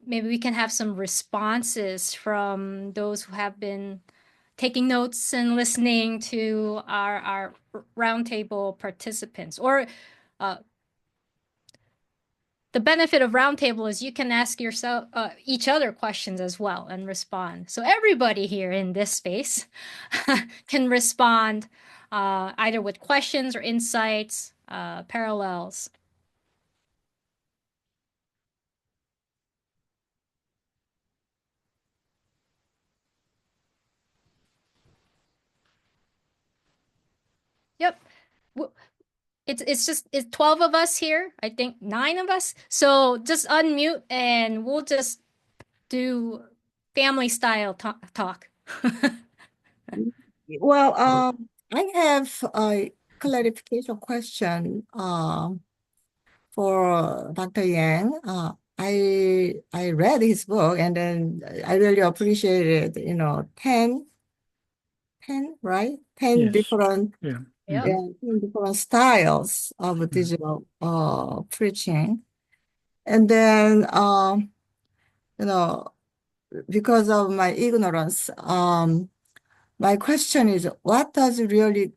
maybe we can have some responses from those who have been taking notes and listening to our roundtable participants. Or the benefit of roundtable is you can ask yourself each other questions as well and respond. So everybody here in this space can respond either with questions or insights, parallels. Yep. It's 12 of us here. I think 9 of us. So just unmute and we'll just do family style talk. Well, I have a clarification question for Dr. Yang. I read his book and then I really appreciated, 10, right? 10 Yes. different Yeah. Yep. yeah, 10 different styles of digital preaching. And then because of my ignorance, my question is, what does really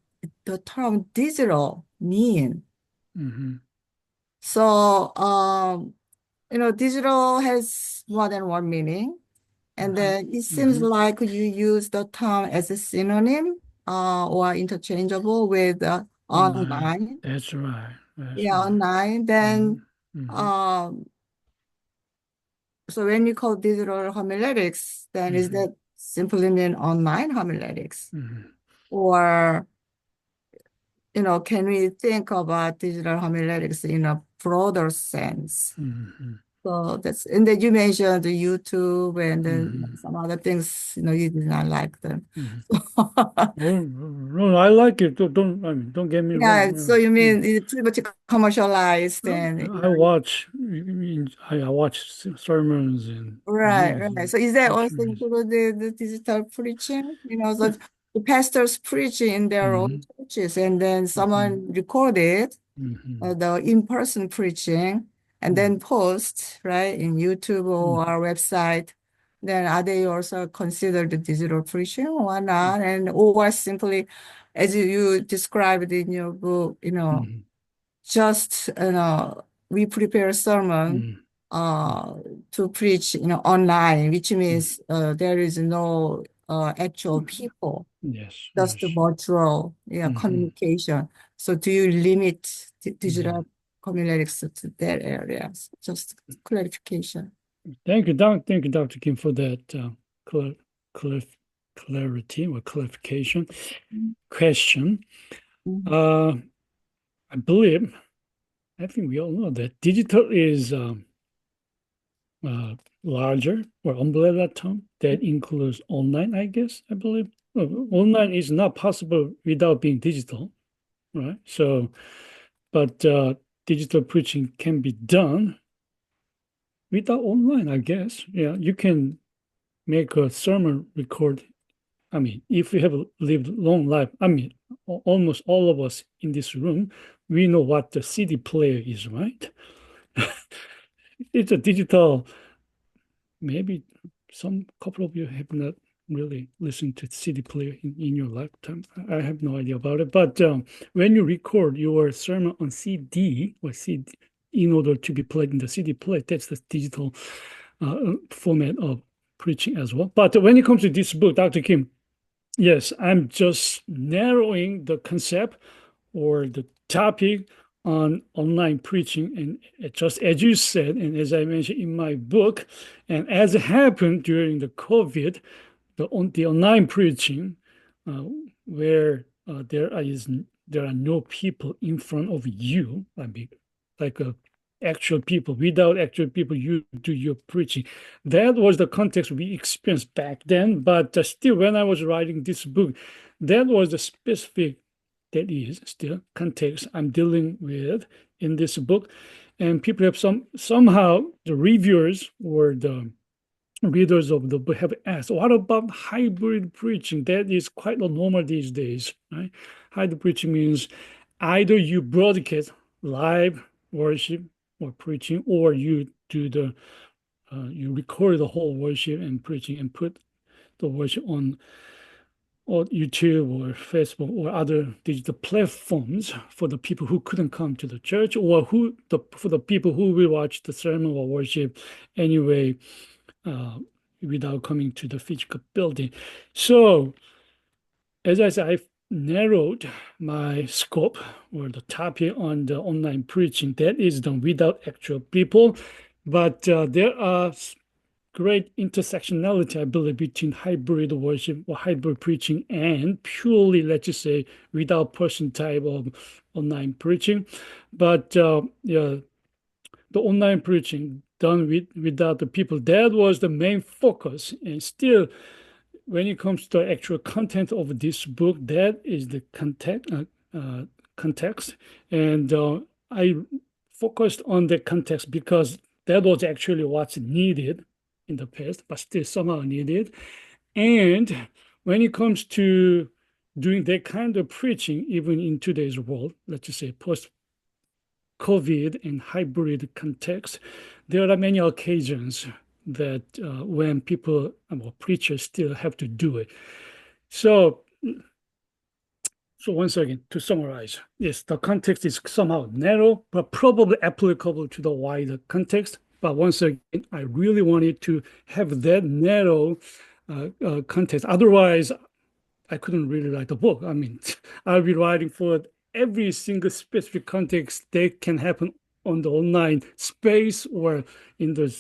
the term digital mean? Mm-hmm. So, digital has more than one meaning. And then it seems like you use the term as a synonym or interchangeable with online. That's right. That's Yeah, right. online. Then, Mm-hmm. so when you call digital homiletics, then is that simply mean online homiletics? Mm-hmm. Or, can we think about digital homiletics in a broader sense? Mm-hmm. So and then you mentioned the YouTube and then Mm-hmm. some other things, you did not like them. No, I like it. Don't get me Yeah, wrong. so you mean it's pretty much commercialized and I watch sermons and right. So is that also preachers. included the digital preaching? So the pastors preach in their own churches and then someone recorded the in-person preaching and then post, right, in YouTube or our website. Then are they also considered digital preaching or not? Or simply, as you described in your book, just we prepare a sermon to preach online, which means there is no actual people, Yes. just virtual communication. So do you limit digital homiletics to that area? Just clarification. Thank you, Dr. Kim, for that clarity or clarification question. I think we all know that digital is larger or umbrella term that includes online, I guess, I believe. Online is not possible without being digital, right? So, but digital preaching can be done without online, I guess. Yeah, you can make a sermon record. I mean, if you have lived long life, I mean, almost all of us in this room, we know what the CD player is, right? It's a digital, maybe some couple of you have not really listened to CD player in your lifetime. I have no idea about it. But when you record your sermon on CD or CD in order to be played in the CD player, that's the digital format of preaching as well. But when it comes to this book, Dr. Kim, yes, I'm just narrowing the concept or the topic on online preaching. And just as you said, and as I mentioned in my book, and as it happened during the COVID, the online preaching, where there are no people in front of you, I mean, like actual people, without actual people, you do your preaching. That was the context we experienced back then. But still, when I was writing this book, that was the specific, that is still context I'm dealing with in this book. And people have somehow the reviewers or the readers of the book have asked, what about hybrid preaching? That is quite normal these days, right? Hybrid preaching means either you broadcast live worship or preaching, or you do you record the whole worship and preaching and put the worship on or YouTube or Facebook or other digital platforms for the people who couldn't come to the church, or for the people who will watch the sermon or worship anyway, without coming to the physical building. So, as I said, I've narrowed my scope or the topic on the online preaching. That is done without actual people, but there are great intersectionality, I believe, between hybrid worship or hybrid preaching and purely, let's just say, without person type of online preaching. But yeah, the online preaching done without the people, that was the main focus. And still, when it comes to the actual content of this book, that is the context. And I focused on the context because that was actually what's needed in the past, but still somehow needed. And when it comes to doing that kind of preaching, even in today's world, let's just say post-COVID and hybrid context, there are many occasions that when people or preachers still have to do it. So once again, to summarize, yes, the context is somehow narrow, but probably applicable to the wider context. But once again, I really wanted to have that narrow context. Otherwise, I couldn't really write the book. I mean, I'll be writing for every single specific context that can happen on the online space or in the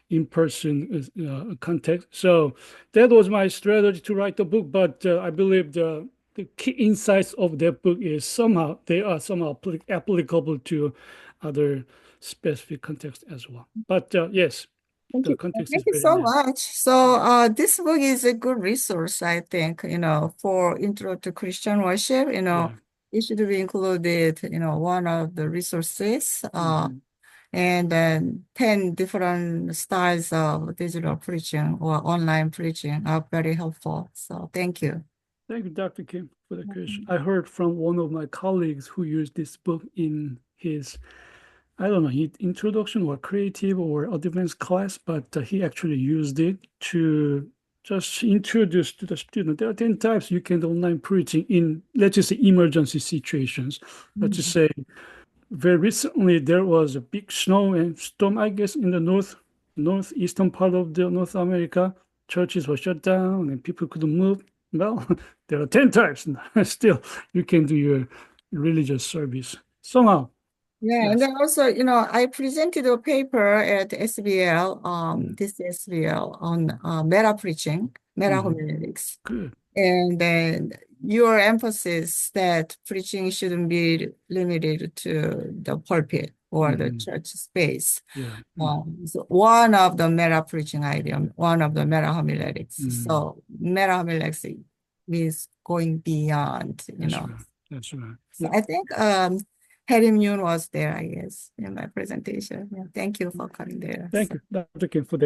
in-person context. So that was my strategy to write the book. But I believe the key insights of that book is they are somehow applicable to other specific context as well. But yes, Thank the you. context is Thank you very so narrow. much. So this book is a good resource, I think, for intro to Christian worship, Yeah. it should be included, one of the resources. Mhm. And then 10 different styles of digital preaching or online preaching are very helpful. So thank you. Thank you, Dr. Kim, for the question. I heard from one of my colleagues who used this book in his, I don't know, introduction or creative or advanced class, but he actually used it to just introduce to the student. There are 10 types you can do online preaching in, let's just say, emergency situations. Let's just say, very recently there was a big snow and storm, I guess, in the northeastern part of the North America. Churches were shut down and people couldn't move. Well, there are 10 types. Still, you can do your religious service somehow. Yeah, and Yes. then also, I presented a paper at SBL, this SBL on meta preaching, meta homiletics. Good. And then your emphasis that preaching shouldn't be limited to the pulpit or the church space. Yeah. So one of the meta preaching idea, one of the meta homiletics. So meta homiletics means going beyond, That's right. That's right. So I think Harry Moon was there, I guess, in my presentation. Yeah, thank you for coming there. Thank you, Dr. Kim, for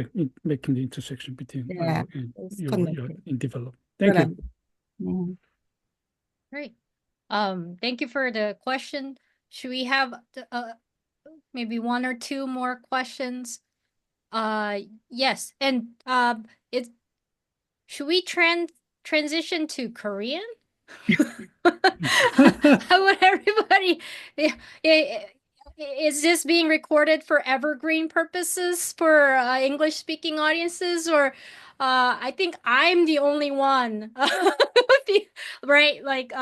making the intersection between Yeah, IO and it's your connected. in develop. Thank you. Mhm. Great. Thank you for the question. Should we have maybe one or two more questions? Yes, and should we transition to Korean? How would everybody? Is this being recorded for evergreen purposes for English speaking audiences, or I think I'm the only one, right? Like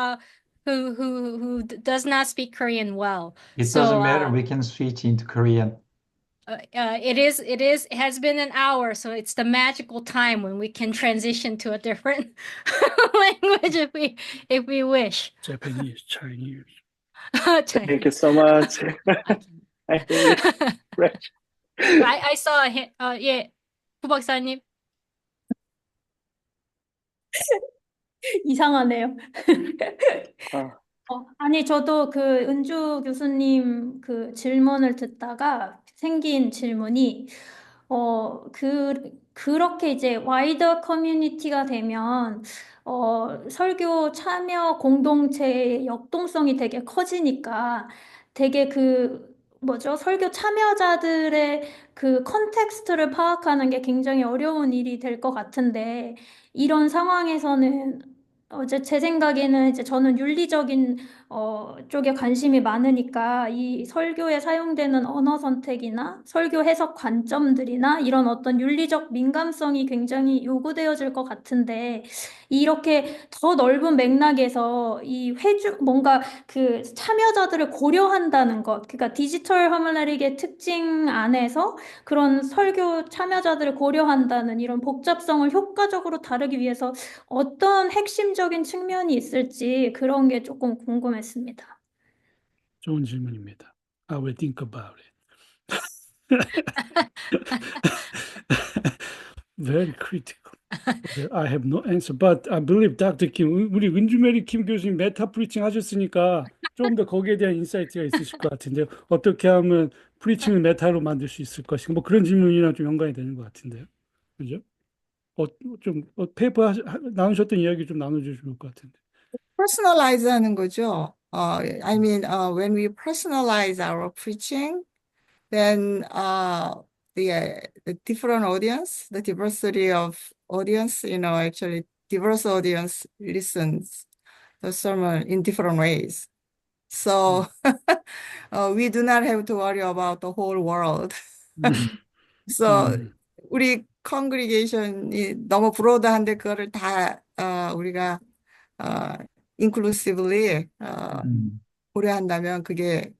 who does not speak Korean well. It So doesn't matter. We can switch into Korean. it has been an hour, so it's the magical time when we can transition to a different language if we wish. Japanese, Chinese. Thank you so much. I think it's great. I saw a hint. 예, 부박사님. 이상하네요. 아, 아니, 저도 그 은주 교수님 그 질문을 듣다가 생긴 질문이, 그렇게 이제 와이더 커뮤니티가 되면, 설교 참여 공동체의 역동성이 되게 커지니까 되게 설교 참여자들의 그 컨텍스트를 파악하는 게 굉장히 어려운 일이 될 것 같은데, 이런 상황에서는 제 생각에는 이제 저는 윤리적인 쪽에 관심이 많으니까 이 설교에 사용되는 언어 선택이나 설교 해석 관점들이나 이런 어떤 윤리적 민감성이 굉장히 요구되어질 것 같은데 이렇게 더 넓은 맥락에서 뭔가 그 참여자들을 고려한다는 것, 그러니까 디지털 허멀레릭의 특징 안에서 그런 설교 참여자들을 고려한다는 이런 복잡성을 효과적으로 다루기 위해서 어떤 핵심적인 측면이 있을지 그런 게 조금 궁금했습니다. 좋은 질문입니다. I will think about it. Very critical. I have no answer, but I believe Dr. Kim, 우리 은주메리 킴 교수님 메타 프리칭 하셨으니까 좀 더 거기에 대한 인사이트가 있으실 것 같은데요. 어떻게 하면 프리칭을 메타로 만들 수 있을 것인가? 뭐 그런 질문이랑 좀 연관이 되는 것 같은데요. 그죠? 페이퍼 나누셨던 이야기 좀 나눠주시면 좋을 것 같은데. Personalize 하는 거죠. I mean, when we personalize our preaching, then the different audience, the diversity of audience, actually diverse audience listens the sermon in different ways. So we do not have to worry about the whole world. So 우리 congregation이 너무 broad한데 그거를 다 우리가 inclusively 고려한다면 그게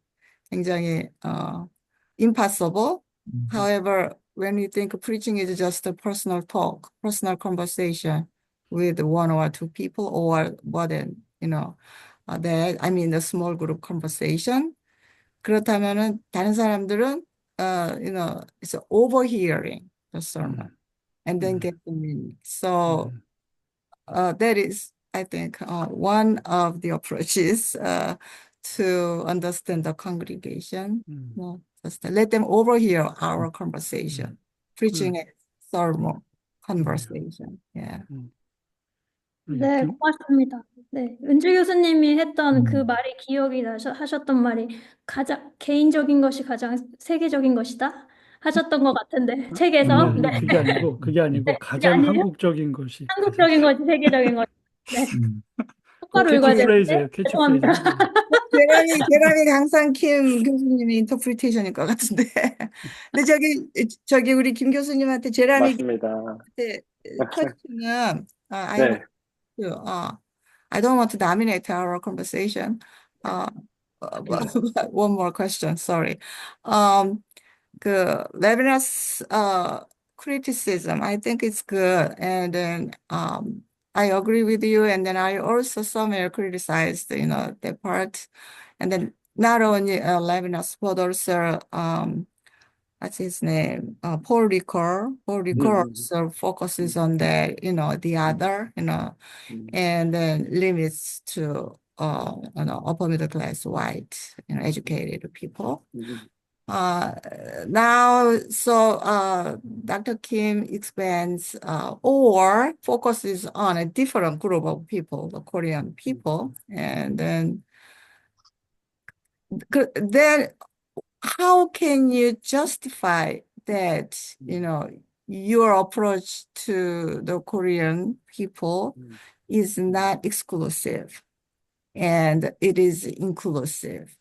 굉장히 impossible. However, when we think preaching is just a personal talk, personal conversation with one or two people or more than, that, I mean, a small group conversation. 그렇다면은 다른 사람들은, it's overhearing the sermon and then get the meaning. So that is, I think, one of the approaches to understand the congregation. Just let them overhear our conversation, preaching a sermon conversation. Yeah. 네, 고맙습니다. 네, 은주 교수님이 했던 그 말이 기억이 하셨던 말이 가장 개인적인 것이 가장 세계적인 것이다 하셨던 것 같은데 책에서. 아니, 네. 그게 아니고 네, 그게 가장 아니에요? 한국적인 것이 한국적인 것이 세계적인 것. 네. 똑바로 읽어야 되는데 캐치프레이즈. 죄송합니다. 제라미 강상 킴 교수님의 인터프리테이션일 것 같은데. 근데 저기 우리 김 교수님한테 제라미 맞습니다. 퀘스천은 네. I don't want to dominate our conversation. One more question, sorry. Levinas criticism, I think it's good. And then I agree with you. And then I also somewhere criticized, that part. And then not only Levinas, but also what's his name? Paul Ricoeur. Paul Ricoeur also focuses on the other, and then limits to upper middle class white, educated people. Now, so Dr. Kim expands or focuses on a different group of people, the Korean people, and then how can you justify that, your approach to the Korean people is not exclusive, and it is inclusive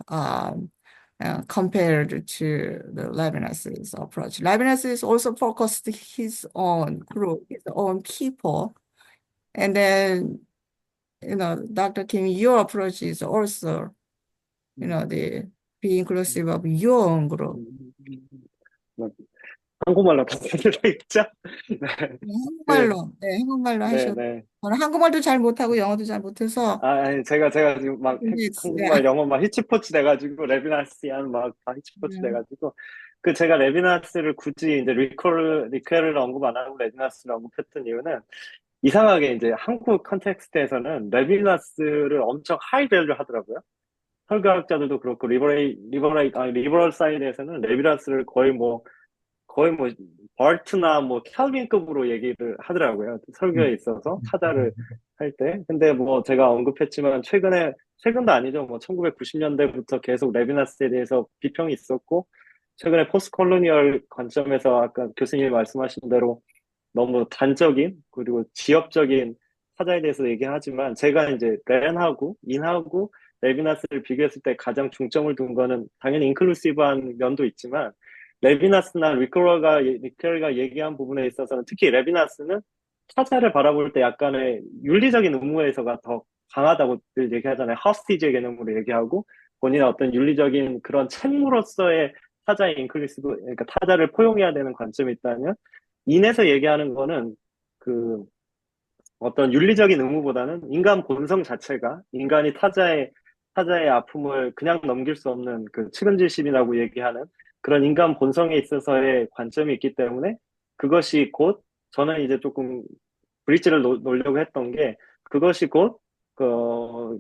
compared to the Leibniz's approach. Leibniz is also focused his own group, his own people, and then Dr. Kim, your approach is also the be inclusive of your own group. 한국말로 다 들어있죠? 한국말로 네, 하셔도. 네. 저는 한국말도 잘 못하고 영어도 잘 못해서. 아니, 제가 지금 막 한국말, 영어 막 히치포치 돼가지고, 레비나스ያን 막 다 히치포치 돼가지고, 제가 레비나스를 굳이 이제 리케를 언급 안 하고 레비나스를 언급했던 이유는, 이상하게 이제 한국 컨텍스트에서는 레비나스를 엄청 하이밸류 하더라고요. 설교학자들도 그렇고, 리버럴 사이드에서는 레비나스를 거의 버트나 캘빈급으로 얘기를 하더라고요. 설교에 있어서 타자를 할 때. 근데 제가 언급했지만 최근도 아니죠. 1990년대부터 계속 레비나스에 대해서 비평이 있었고, 최근에 포스트 콜로니얼 관점에서 아까 교수님이 말씀하신 대로 너무 단적인 그리고 지역적인 타자에 대해서 얘기하지만 제가 이제 렌하고 인하고 레비나스를 비교했을 때 가장 중점을 둔 거는 당연히 인클루시브한 면도 있지만 레비나스나 리케르가 얘기한 부분에 있어서는 특히 레비나스는 타자를 바라볼 때 약간의 윤리적인 의무에서가 더 강하다고 늘 얘기하잖아요. 허스티지의 개념으로 얘기하고 본인의 어떤 윤리적인 그런 책무로서의 타자의 인클루시브, 그러니까 타자를 포용해야 되는 관점이 있다면 인에서 얘기하는 거는 어떤 윤리적인 의무보다는 인간 본성 자체가 인간이 타자의 아픔을 그냥 넘길 수 없는 측은지심이라고 얘기하는 그런 인간 본성에 있어서의 관점이 있기 때문에 그것이 곧 저는 이제 조금 브릿지를 놓으려고 했던 게 그것이 곧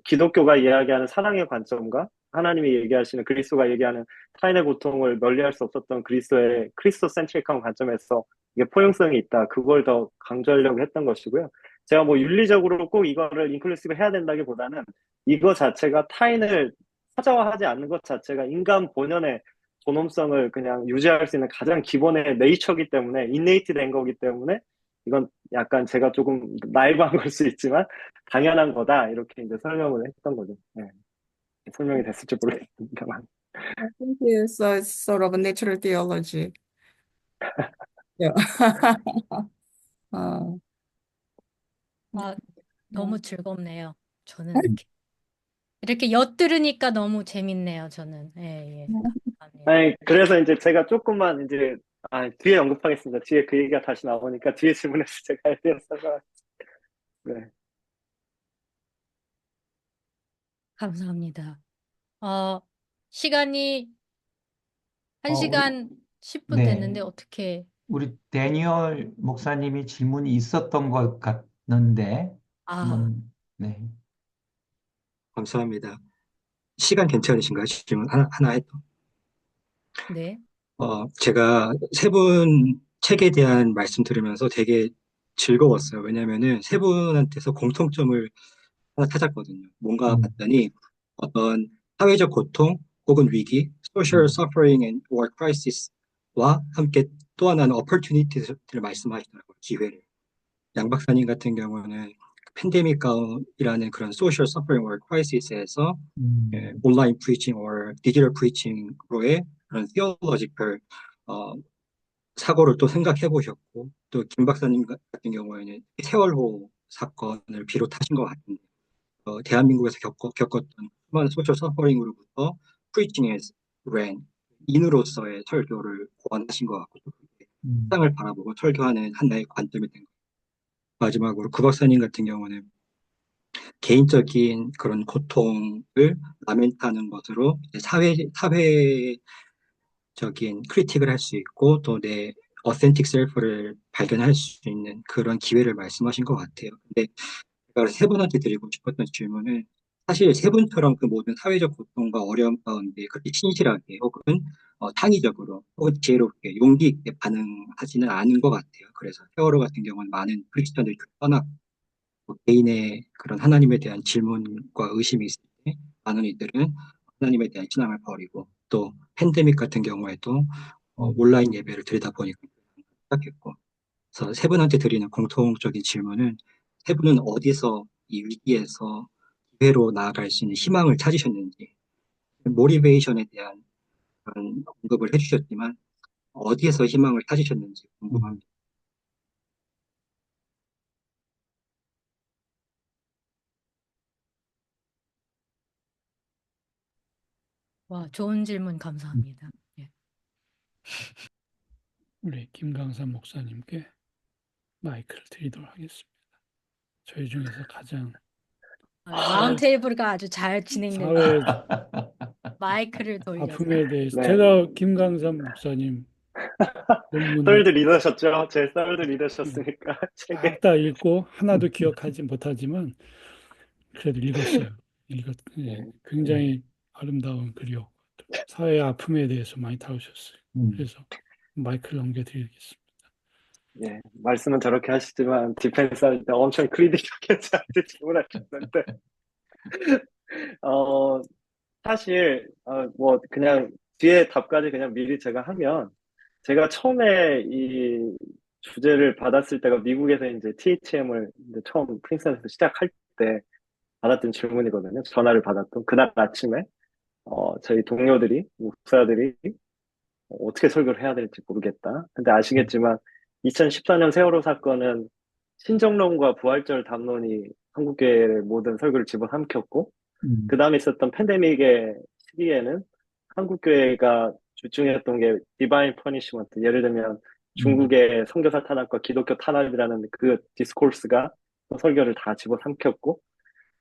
기독교가 이야기하는 사랑의 관점과 하나님이 얘기하시는 그리스도가 얘기하는 타인의 고통을 멀리할 수 없었던 그리스도의 크리스토 센트릭한 관점에서 이게 포용성이 있다. 그걸 더 강조하려고 했던 것이고요. 제가 윤리적으로 꼭 이거를 인클루시브 해야 된다기보다는 이거 자체가 타인을 타자화하지 않는 것 자체가 인간 본연의 존엄성을 그냥 유지할 수 있는 가장 기본의 네이처이기 때문에 인네이트 된 거기 때문에 이건 약간 제가 조금 나이브한 걸 수 있지만 당연한 거다 이렇게 이제 설명을 했던 거죠. 네. 설명이 됐을지 모르겠습니다만. I think it's sort of a natural theology. Yeah. 너무 즐겁네요. 저는 이렇게 엿들으니까 너무 재밌네요. 저는. 예. 감사합니다. 아니, 그래서 이제 제가 조금만 이제 뒤에 언급하겠습니다. 뒤에 그 얘기가 다시 나오니까 뒤에 질문에서 제가 해드렸어요. 네. 감사합니다. 시간이 1시간 10분 네. 됐는데 어떻게? 우리 데니얼 목사님이 질문이 있었던 것 같는데 한번 네. 감사합니다. 시간 괜찮으신가요? 질문 하나 해도. 네. 제가 세 분 책에 대한 말씀 들으면서 되게 즐거웠어요. 왜냐면은 세 분한테서 공통점을 하나 찾았거든요. 뭔가 봤더니 어떤 사회적 고통 혹은 위기, social suffering and or crisis와 함께 또 하나는 opportunity를 말씀하시더라고요. 기회를. 양 박사님 같은 경우는 팬데믹이라는 그런 social suffering or crisis에서 온라인 preaching or digital preaching로의 그런 theological 사고를 또 생각해 보셨고 또 김 박사님 같은 경우에는 세월호 사건을 비롯하신 것 같은데 대한민국에서 겪었던 수많은 소셜 서퍼링으로부터 preaching as rain 인으로서의 설교를 고안하신 것 같고 세상을 바라보고 설교하는 하나의 관점이 된 거예요. 마지막으로 구 박사님 같은 경우는 개인적인 그런 고통을 라멘트하는 것으로 사회적인 크리틱을 할 수 있고 또 내 어센틱 셀프를 발견할 수 있는 그런 기회를 말씀하신 것 같아요. 근데 제가 세 분한테 드리고 싶었던 질문은 사실 세 분처럼 그 모든 사회적 고통과 어려움 가운데 그렇게 신실하게 혹은 창의적으로 혹은 지혜롭게 용기 있게 반응하지는 않은 것 같아요. 그래서 세월호 같은 경우는 많은 크리스천들이 떠났고 개인의 그런 하나님에 대한 질문과 의심이 있을 때 많은 이들은 하나님에 대한 신앙을 버리고 또 팬데믹 같은 경우에도 온라인 예배를 드리다 보니까 시작했고 그래서 세 분한테 드리는 공통적인 질문은 세 분은 어디서 이 위기에서 기회로 나아갈 수 있는 희망을 찾으셨는지, 모티베이션에 대한 그런 언급을 해주셨지만 어디에서 희망을 찾으셨는지 궁금합니다. 와, 좋은 질문 감사합니다. 예. 우리 김강삼 목사님께 마이크를 드리도록 하겠습니다. 저희 중에서 가장 라운드 테이블가 아주 잘 진행되고 사회 마이크를 돌려서. 아픔에 대해서 네. 제가 김강삼 목사님 논문을 썰들 리더셨죠? 제 썰들 리더셨으니까 책에. 싹 다 읽고 하나도 기억하지 못하지만 그래도 읽었어요. 네. 굉장히 아름다운 글이었고 또 사회의 아픔에 대해서 많이 다루셨어요. 그래서 마이크를 넘겨드리겠습니다. 예, 말씀은 저렇게 하시지만 디펜스 할 때 엄청 크리티컬하게 저한테 질문하셨는데 사실 뭐 그냥 뒤에 답까지 그냥 미리 제가 하면 제가 처음에 이 주제를 받았을 때가 미국에서 이제 THM을 이제 처음 프린스턴에서 시작할 때 받았던 질문이거든요. 전화를 받았던 그날 아침에 저희 동료들이 목사들이 어떻게 설교를 해야 될지 모르겠다. 근데 아시겠지만 2014년 세월호 사건은 신정론과 부활절 담론이 한국교회의 모든 설교를 집어삼켰고 그 다음에 있었던 팬데믹의 시기에는 한국교회가 주중했던 게 디바인 퍼니시먼트, 예를 들면 중국의 선교사 탄압과 기독교 탄압이라는 그 디스코스가 설교를 다 집어삼켰고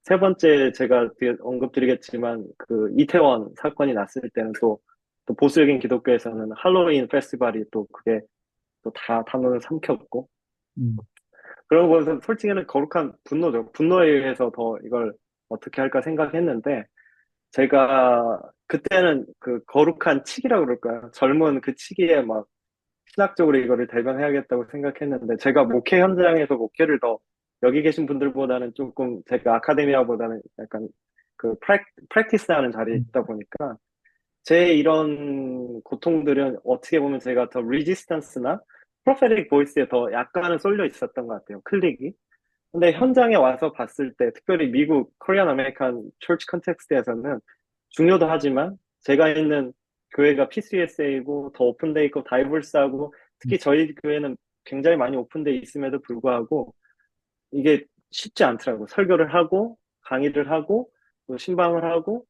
세 번째 제가 뒤에 언급드리겠지만 그 이태원 사건이 났을 때는 또 보수적인 기독교에서는 할로윈 페스티벌이 또 그게 또 다 담론을 삼켰고 그런 것은 솔직히는 거룩한 분노죠. 분노에 의해서 더 이걸 어떻게 할까 생각했는데 제가 그때는 그 거룩한 치기라고 그럴까요? 젊은 그 치기에 막 신학적으로 이거를 대변해야겠다고 생각했는데 제가 목회 현장에서 목회를 더 여기 계신 분들보다는 조금 제가 아카데미아보다는 약간 그 프랙티스 하는 자리에 있다 보니까 제 이런 고통들은 어떻게 보면 제가 더 리지스턴스나 프로페틱 보이스에 더 약간은 쏠려 있었던 것 같아요. 클릭이. 근데 현장에 와서 봤을 때, 특별히 미국 코리안 아메리칸 처치 컨텍스트에서는 중요도 하지만 제가 있는 교회가 PCSA이고 더 오픈돼 있고 다이버스하고 특히 저희 교회는 굉장히 많이 오픈돼 있음에도 불구하고 이게 쉽지 않더라고. 설교를 하고 강의를 하고 또 신방을 하고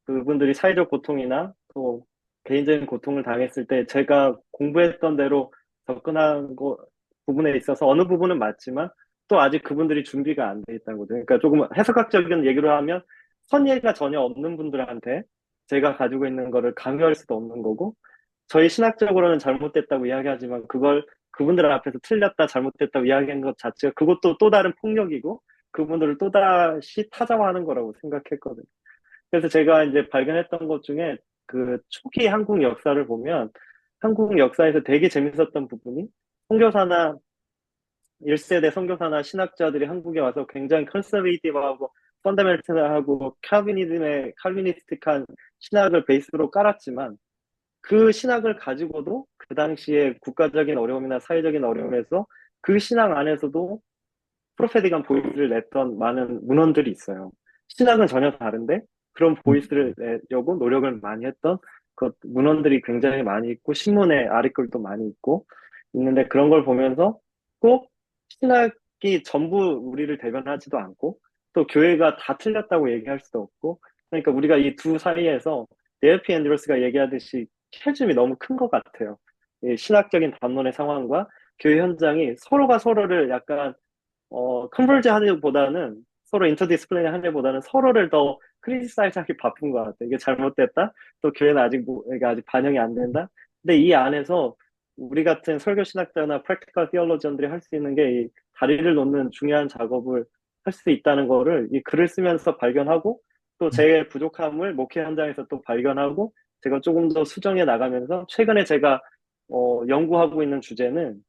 그분들이 사회적 고통이나 또 개인적인 고통을 당했을 때 제가 공부했던 대로 접근한 부분에 있어서 어느 부분은 맞지만 또 아직 그분들이 준비가 안 돼 있다는 거죠. 그러니까 조금 해석학적인 얘기로 하면 선예가 전혀 없는 분들한테 제가 가지고 있는 거를 강요할 수도 없는 거고 저희 신학적으로는 잘못됐다고 이야기하지만 그걸 그분들 앞에서 틀렸다 잘못됐다고 이야기한 것 자체가 그것도 또 다른 폭력이고 그분들을 또다시 타자화하는 거라고 생각했거든요. 그래서 제가 이제 발견했던 것 중에 그 초기 한국 역사를 보면 한국 역사에서 되게 재밌었던 부분이 선교사나 1세대 선교사나 신학자들이 한국에 와서 굉장히 컨서베이티브하고 펀더멘털하고 칼비니스틱한 신학을 베이스로 깔았지만 그 신학을 가지고도 그 당시에 국가적인 어려움이나 사회적인 어려움에서 그 신학 안에서도 프로페틱한 보이스를 냈던 많은 문헌들이 있어요. 신학은 전혀 다른데 그런 보이스를 내려고 노력을 많이 했던 그 문헌들이 굉장히 많이 있고 신문에 아리글도 많이 있고 있는데 그런 걸 보면서 꼭 신학이 전부 우리를 대변하지도 않고 또 교회가 다 틀렸다고 얘기할 수도 없고 그러니까 우리가 이 두 사이에서 네어피 앤드로스가 얘기하듯이 캐즘이 너무 큰 것 같아요. 이 신학적인 담론의 상황과 교회 현장이 서로가 서로를 약간 컨버지 하기보다는 서로 인터디스플레이 하기보다는 서로를 더 크리티사이즈 하기 바쁜 것 같아요. 이게 잘못됐다? 또 교회는 아직 이게 아직 반영이 안 된다? 근데 이 안에서 우리 같은 설교 신학자나 프랙티컬 티올로지언들이 할 수 있는 게 이 다리를 놓는 중요한 작업을 할 수 있다는 거를 이 글을 쓰면서 발견하고 또 제 부족함을 목회 현장에서 또 발견하고 제가 조금 더 수정해 나가면서 최근에 제가 연구하고 있는 주제는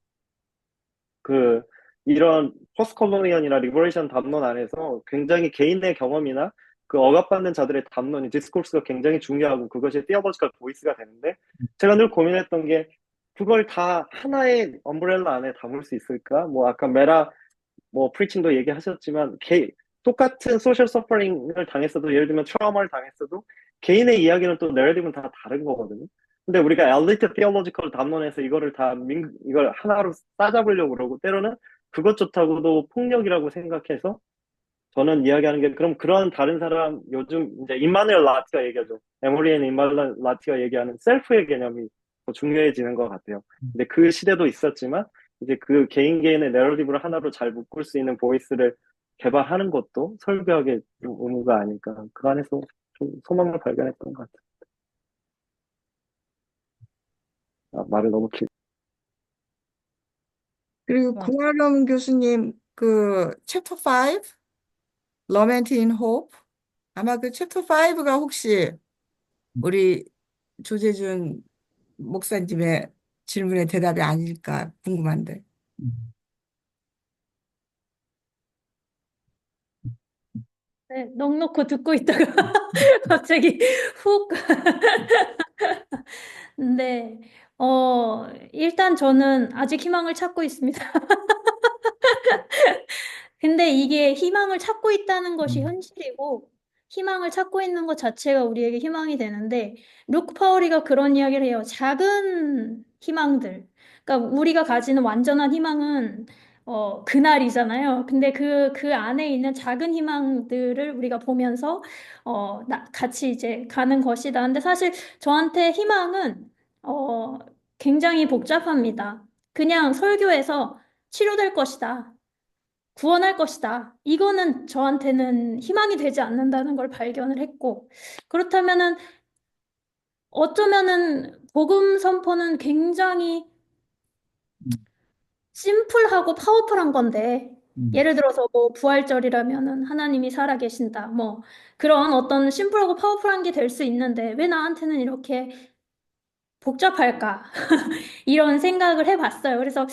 그 이런 포스트콜로니언이나 리버레이션 담론 안에서 굉장히 개인의 경험이나 그 억압받는 자들의 담론이 디스코스가 굉장히 중요하고 그것이 티어로지컬 보이스가 되는데 제가 늘 고민했던 게 그걸 다 하나의 엄브렐라 안에 담을 수 있을까? 뭐 아까 메라 뭐 프리칭도 얘기하셨지만 똑같은 소셜 서퍼링을 당했어도 예를 들면 트라우마를 당했어도 개인의 이야기는 또 내러티브는 다 다른 거거든요. 근데 우리가 엘리트 티올로지컬 담론에서 이거를 이걸 하나로 싸잡으려고 그러고 때로는 그것 좋다고도 폭력이라고 생각해서 저는 이야기하는 게 그럼 그런 다른 사람 요즘 이제 임마누엘 라티가 얘기하죠. 에모리엔 임마누엘 라티가 얘기하는 셀프의 개념이 더 중요해지는 것 같아요. 근데 그 시대도 있었지만 이제 그 개인의 내러티브를 하나로 잘 묶을 수 있는 보이스를 개발하는 것도 설교학의 의무가 아닐까. 그 안에서 좀 소망을 발견했던 것 같아요. 말을 너무 길. 그리고 구하름 교수님 그 챕터 5, Lament in Hope, 아마 그 챕터 5가 혹시 우리 조재준 목사님의 질문의 대답이 아닐까 궁금한데. 네, 넋놓고 듣고 있다가 갑자기 훅. 네, 일단 저는 아직 희망을 찾고 있습니다. 근데 이게 희망을 찾고 있다는 것이 현실이고, 희망을 찾고 있는 것 자체가 우리에게 희망이 되는데, 루크 파워리가 그런 이야기를 해요. 작은 희망들. 그러니까 우리가 가지는 완전한 희망은, 그날이잖아요. 근데 그 안에 있는 작은 희망들을 우리가 보면서, 같이 이제 가는 것이다. 근데 사실 저한테 희망은, 굉장히 복잡합니다. 그냥 설교에서 치료될 것이다. 구원할 것이다. 이거는 저한테는 희망이 되지 않는다는 걸 발견을 했고, 그렇다면은 어쩌면은 복음 선포는 굉장히 심플하고 파워풀한 건데, 예를 들어서 뭐 부활절이라면은 하나님이 살아계신다. 뭐 그런 어떤 심플하고 파워풀한 게 될 수 있는데 왜 나한테는 이렇게 복잡할까? 이런 생각을 해봤어요. 그래서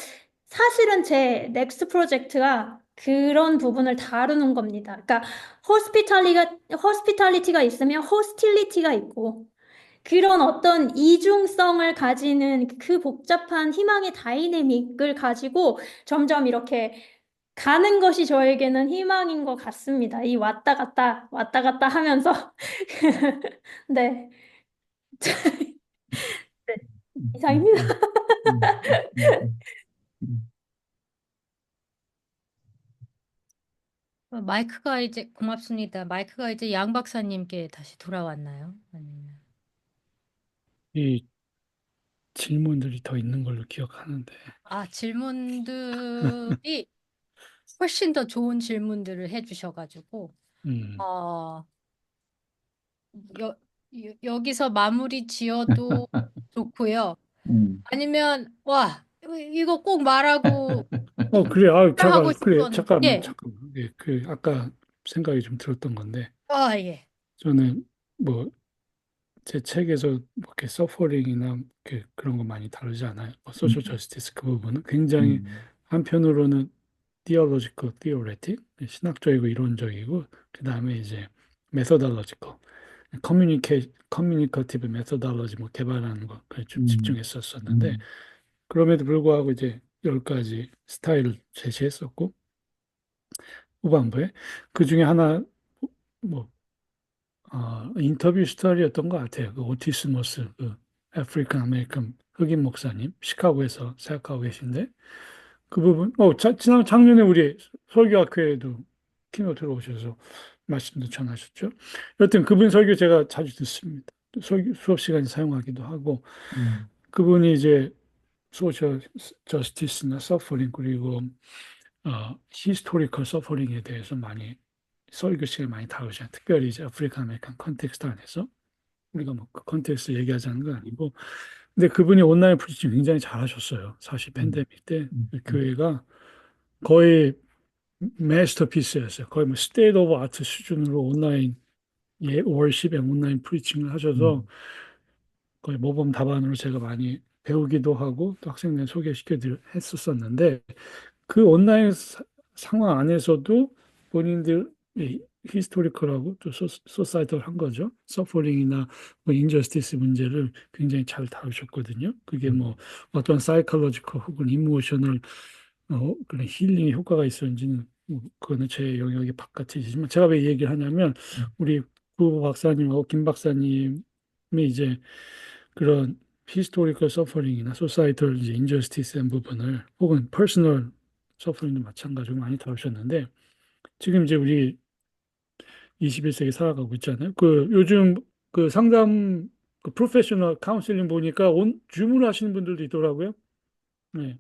사실은 제 넥스트 프로젝트가 그런 부분을 다루는 겁니다. 그러니까 호스피탈리티가 있으면 호스틸리티가 있고 그런 어떤 이중성을 가지는 그 복잡한 희망의 다이내믹을 가지고 점점 이렇게 가는 것이 저에게는 희망인 것 같습니다. 이 왔다 갔다 하면서 네, 네, 이상입니다. 마이크가 이제 고맙습니다. 마이크가 이제 양 박사님께 다시 돌아왔나요? 아니면 이 질문들이 더 있는 걸로 기억하는데. 질문들이 훨씬 더 좋은 질문들을 해주셔가지고 음. 어, 여기서 마무리 지어도 좋고요. 아니면 와 이거 꼭 말하고 그래. 하고 그래. 싶은 잠깐만, 예. 잠깐만. 예, 아까 생각이 좀 들었던 건데, 예. 저는 뭐, 제 책에서 뭐 이렇게 서퍼링이나 그런 거 많이 다루지 않아요. 뭐 소셜 저스티스 그 부분은 굉장히 한편으로는 theological, theoretic, 신학적이고 이론적이고, 그 다음에 이제 methodological, 커뮤니케이티브 메소달러지 뭐 개발하는 거 그래 좀 집중했었었는데 그럼에도 불구하고 이제 10가지 스타일을 제시했었고 후반부에 그 중에 하나 뭐 인터뷰 스타일이었던 것 같아요. 그 오티스 모스 그 아프리칸 아메리칸 흑인 목사님 시카고에서 사역하고 계신데 그 부분 지난 작년에 우리 설교학회에도 키노트로 오셔서 말씀도 전하셨죠. 여튼 그분 설교 제가 자주 듣습니다. 수업 시간에 사용하기도 하고 그분이 이제 소셜 저스티스나 서퍼링 그리고 히스토리컬 서퍼링에 대해서 많이 설교 시간에 많이 다루잖아요. 특별히 이제 아프리카 아메리칸 컨텍스트 안에서 우리가 뭐 그 컨텍스트 얘기하자는 건 아니고 근데 그분이 온라인 프리칭 굉장히 잘하셨어요. 사실 팬데믹 때 교회가 거의 마스터피스였어요. 거의 뭐 스테이트 오브 아트 수준으로 온라인 월십에 온라인 프리칭을 하셔서 거의 모범답안으로 제가 많이 배우기도 하고 또 학생들 소개시켜 했었었는데 그 온라인 상황 안에서도 본인들 히스토리컬하고 또 소사이털한 거죠. 서퍼링이나 뭐 인저스티스 문제를 굉장히 잘 다루셨거든요. 그게 뭐 어떤 사이콜로지컬 혹은 이모셔널 그런 힐링의 효과가 있었는지는 뭐 그거는 제 영역의 바깥이지만 제가 왜 얘기를 하냐면 우리 구 박사님하고 김 박사님이 이제 그런 히스토리컬 서퍼링이나 소사이털 이제 인저스티스한 부분을 혹은 퍼스널 서퍼링도 마찬가지로 많이 다루셨는데 지금 이제 우리 21세기 살아가고 있잖아요. 그 요즘 그 상담 그 프로페셔널 카운슬링 보니까 주문하시는 분들도 있더라고요. 네.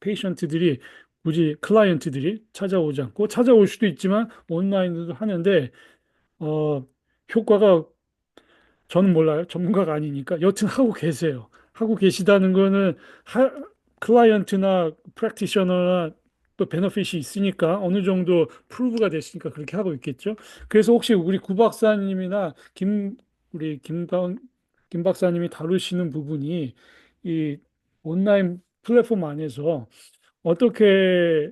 페이션트들이 굳이 클라이언트들이 찾아오지 않고 찾아올 수도 있지만 온라인으로 하는데 효과가 저는 몰라요. 전문가가 아니니까. 여튼 하고 계세요. 하고 계시다는 거는 클라이언트나 프랙티셔너나 또 베너핏이 있으니까 어느 정도 프루브가 됐으니까 그렇게 하고 있겠죠. 그래서 혹시 우리 구 박사님이나 우리 김 박사님이 다루시는 부분이 이 온라인 플랫폼 안에서 어떻게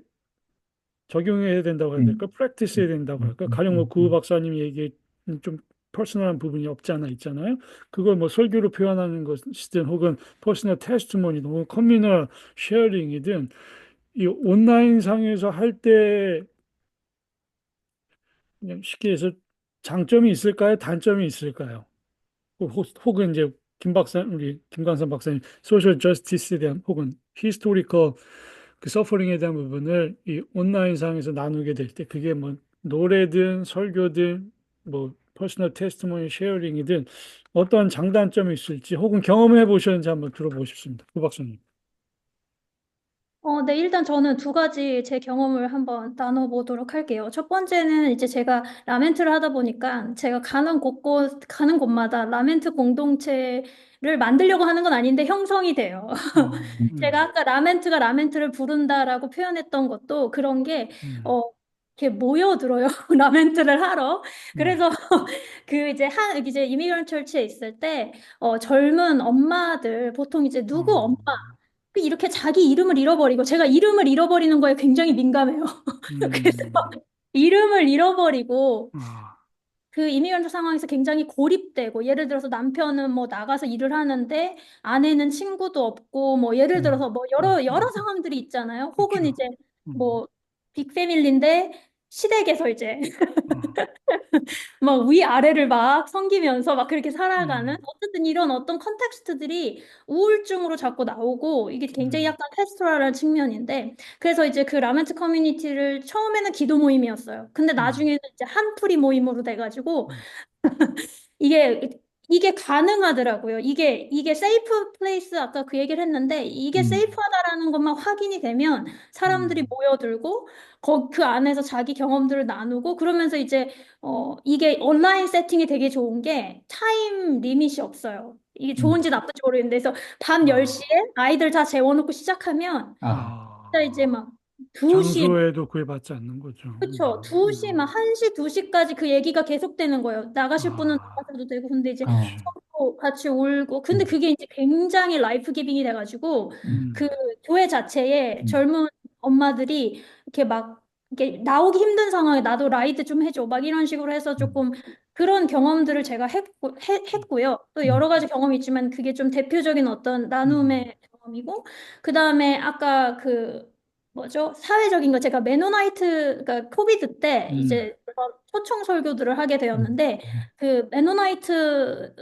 적용해야 된다고 해야 될까? 프랙티스 해야 된다고 할까? 가령 뭐 구 박사님이 얘기한 좀 퍼스널한 부분이 없지 않아 있잖아요. 그걸 뭐 설교로 표현하는 것이든 혹은 퍼스널 테스트모니든 혹은 커뮤널 쉐어링이든 이 온라인 상에서 할 때 그냥 쉽게 해서 장점이 있을까요? 단점이 있을까요? 혹은 이제 우리 김광선 박사님 소셜 저스티스에 대한 혹은 히스토리컬 그 서퍼링에 대한 부분을 이 온라인상에서 나누게 될 때 그게 뭐 노래든 설교든 뭐 퍼스널 테스트모니 쉐어링이든 어떤 장단점이 있을지 혹은 경험해 보셨는지 한번 들어보고 싶습니다. 구 박사님. 네, 일단 저는 두 가지 제 경험을 한번 나눠보도록 할게요. 첫 번째는 이제 제가 라멘트를 하다 보니까 제가 가는 곳마다 라멘트 공동체를 만들려고 하는 건 아닌데 형성이 돼요. 제가 아까 라멘트가 라멘트를 부른다라고 표현했던 것도 그런 게, 어, 이렇게 모여들어요. 라멘트를 하러. 그래서 그 이제 이미그런트 철치에 있을 때, 젊은 엄마들, 보통 이제 누구 엄마, 이렇게 자기 이름을 잃어버리고 제가 이름을 잃어버리는 거에 굉장히 민감해요. 그래서 이름을 잃어버리고 그 이미그런트 상황에서 굉장히 고립되고 예를 들어서 남편은 뭐 나가서 일을 하는데 아내는 친구도 없고 뭐 예를 들어서 뭐 여러 상황들이 있잖아요. 혹은 그렇죠. 이제 뭐 빅패밀리인데 시댁에서 이제 막 위아래를 막 섬기면서 막 그렇게 살아가는 어쨌든 이런 어떤 컨텍스트들이 우울증으로 자꾸 나오고 이게 굉장히 약간 패스토랄한 측면인데 그래서 이제 그 라멘트 커뮤니티를 처음에는 기도 모임이었어요. 근데 나중에는 이제 한풀이 모임으로 돼가지고 이게 이게 가능하더라고요. 이게 세이프 플레이스 아까 그 얘기를 했는데 이게 세이프하다라는 것만 확인이 되면 사람들이 모여들고 그 안에서 자기 경험들을 나누고 그러면서 이제 이게 온라인 세팅이 되게 좋은 게 타임 리밋이 없어요. 이게 좋은지 나쁜지 모르겠는데 그래서 밤 10시에 아이들 다 재워놓고 시작하면 진짜 이제 막 2시 장소에도 구애받지 않는 거죠. 그쵸. 2시, 막 1시, 2시까지 그 얘기가 계속되는 거예요. 나가실 분은 나가셔도 되고. 근데 이제 그렇지. 서로 같이 울고. 근데 그게 이제 굉장히 라이프 기빙이 돼가지고 그 교회 자체에 젊은 엄마들이 이렇게 막 이렇게 나오기 힘든 상황에 나도 라이드 좀 해줘. 막 이런 식으로 해서 조금 그런 경험들을 제가 했고요. 또 여러 가지 경험이 있지만 그게 좀 대표적인 어떤 나눔의 경험이고. 그 다음에 아까 그 뭐죠? 사회적인 거 제가 메노나이트 그러니까 코비드 때 이제 초청 설교들을 하게 되었는데 그 메노나이트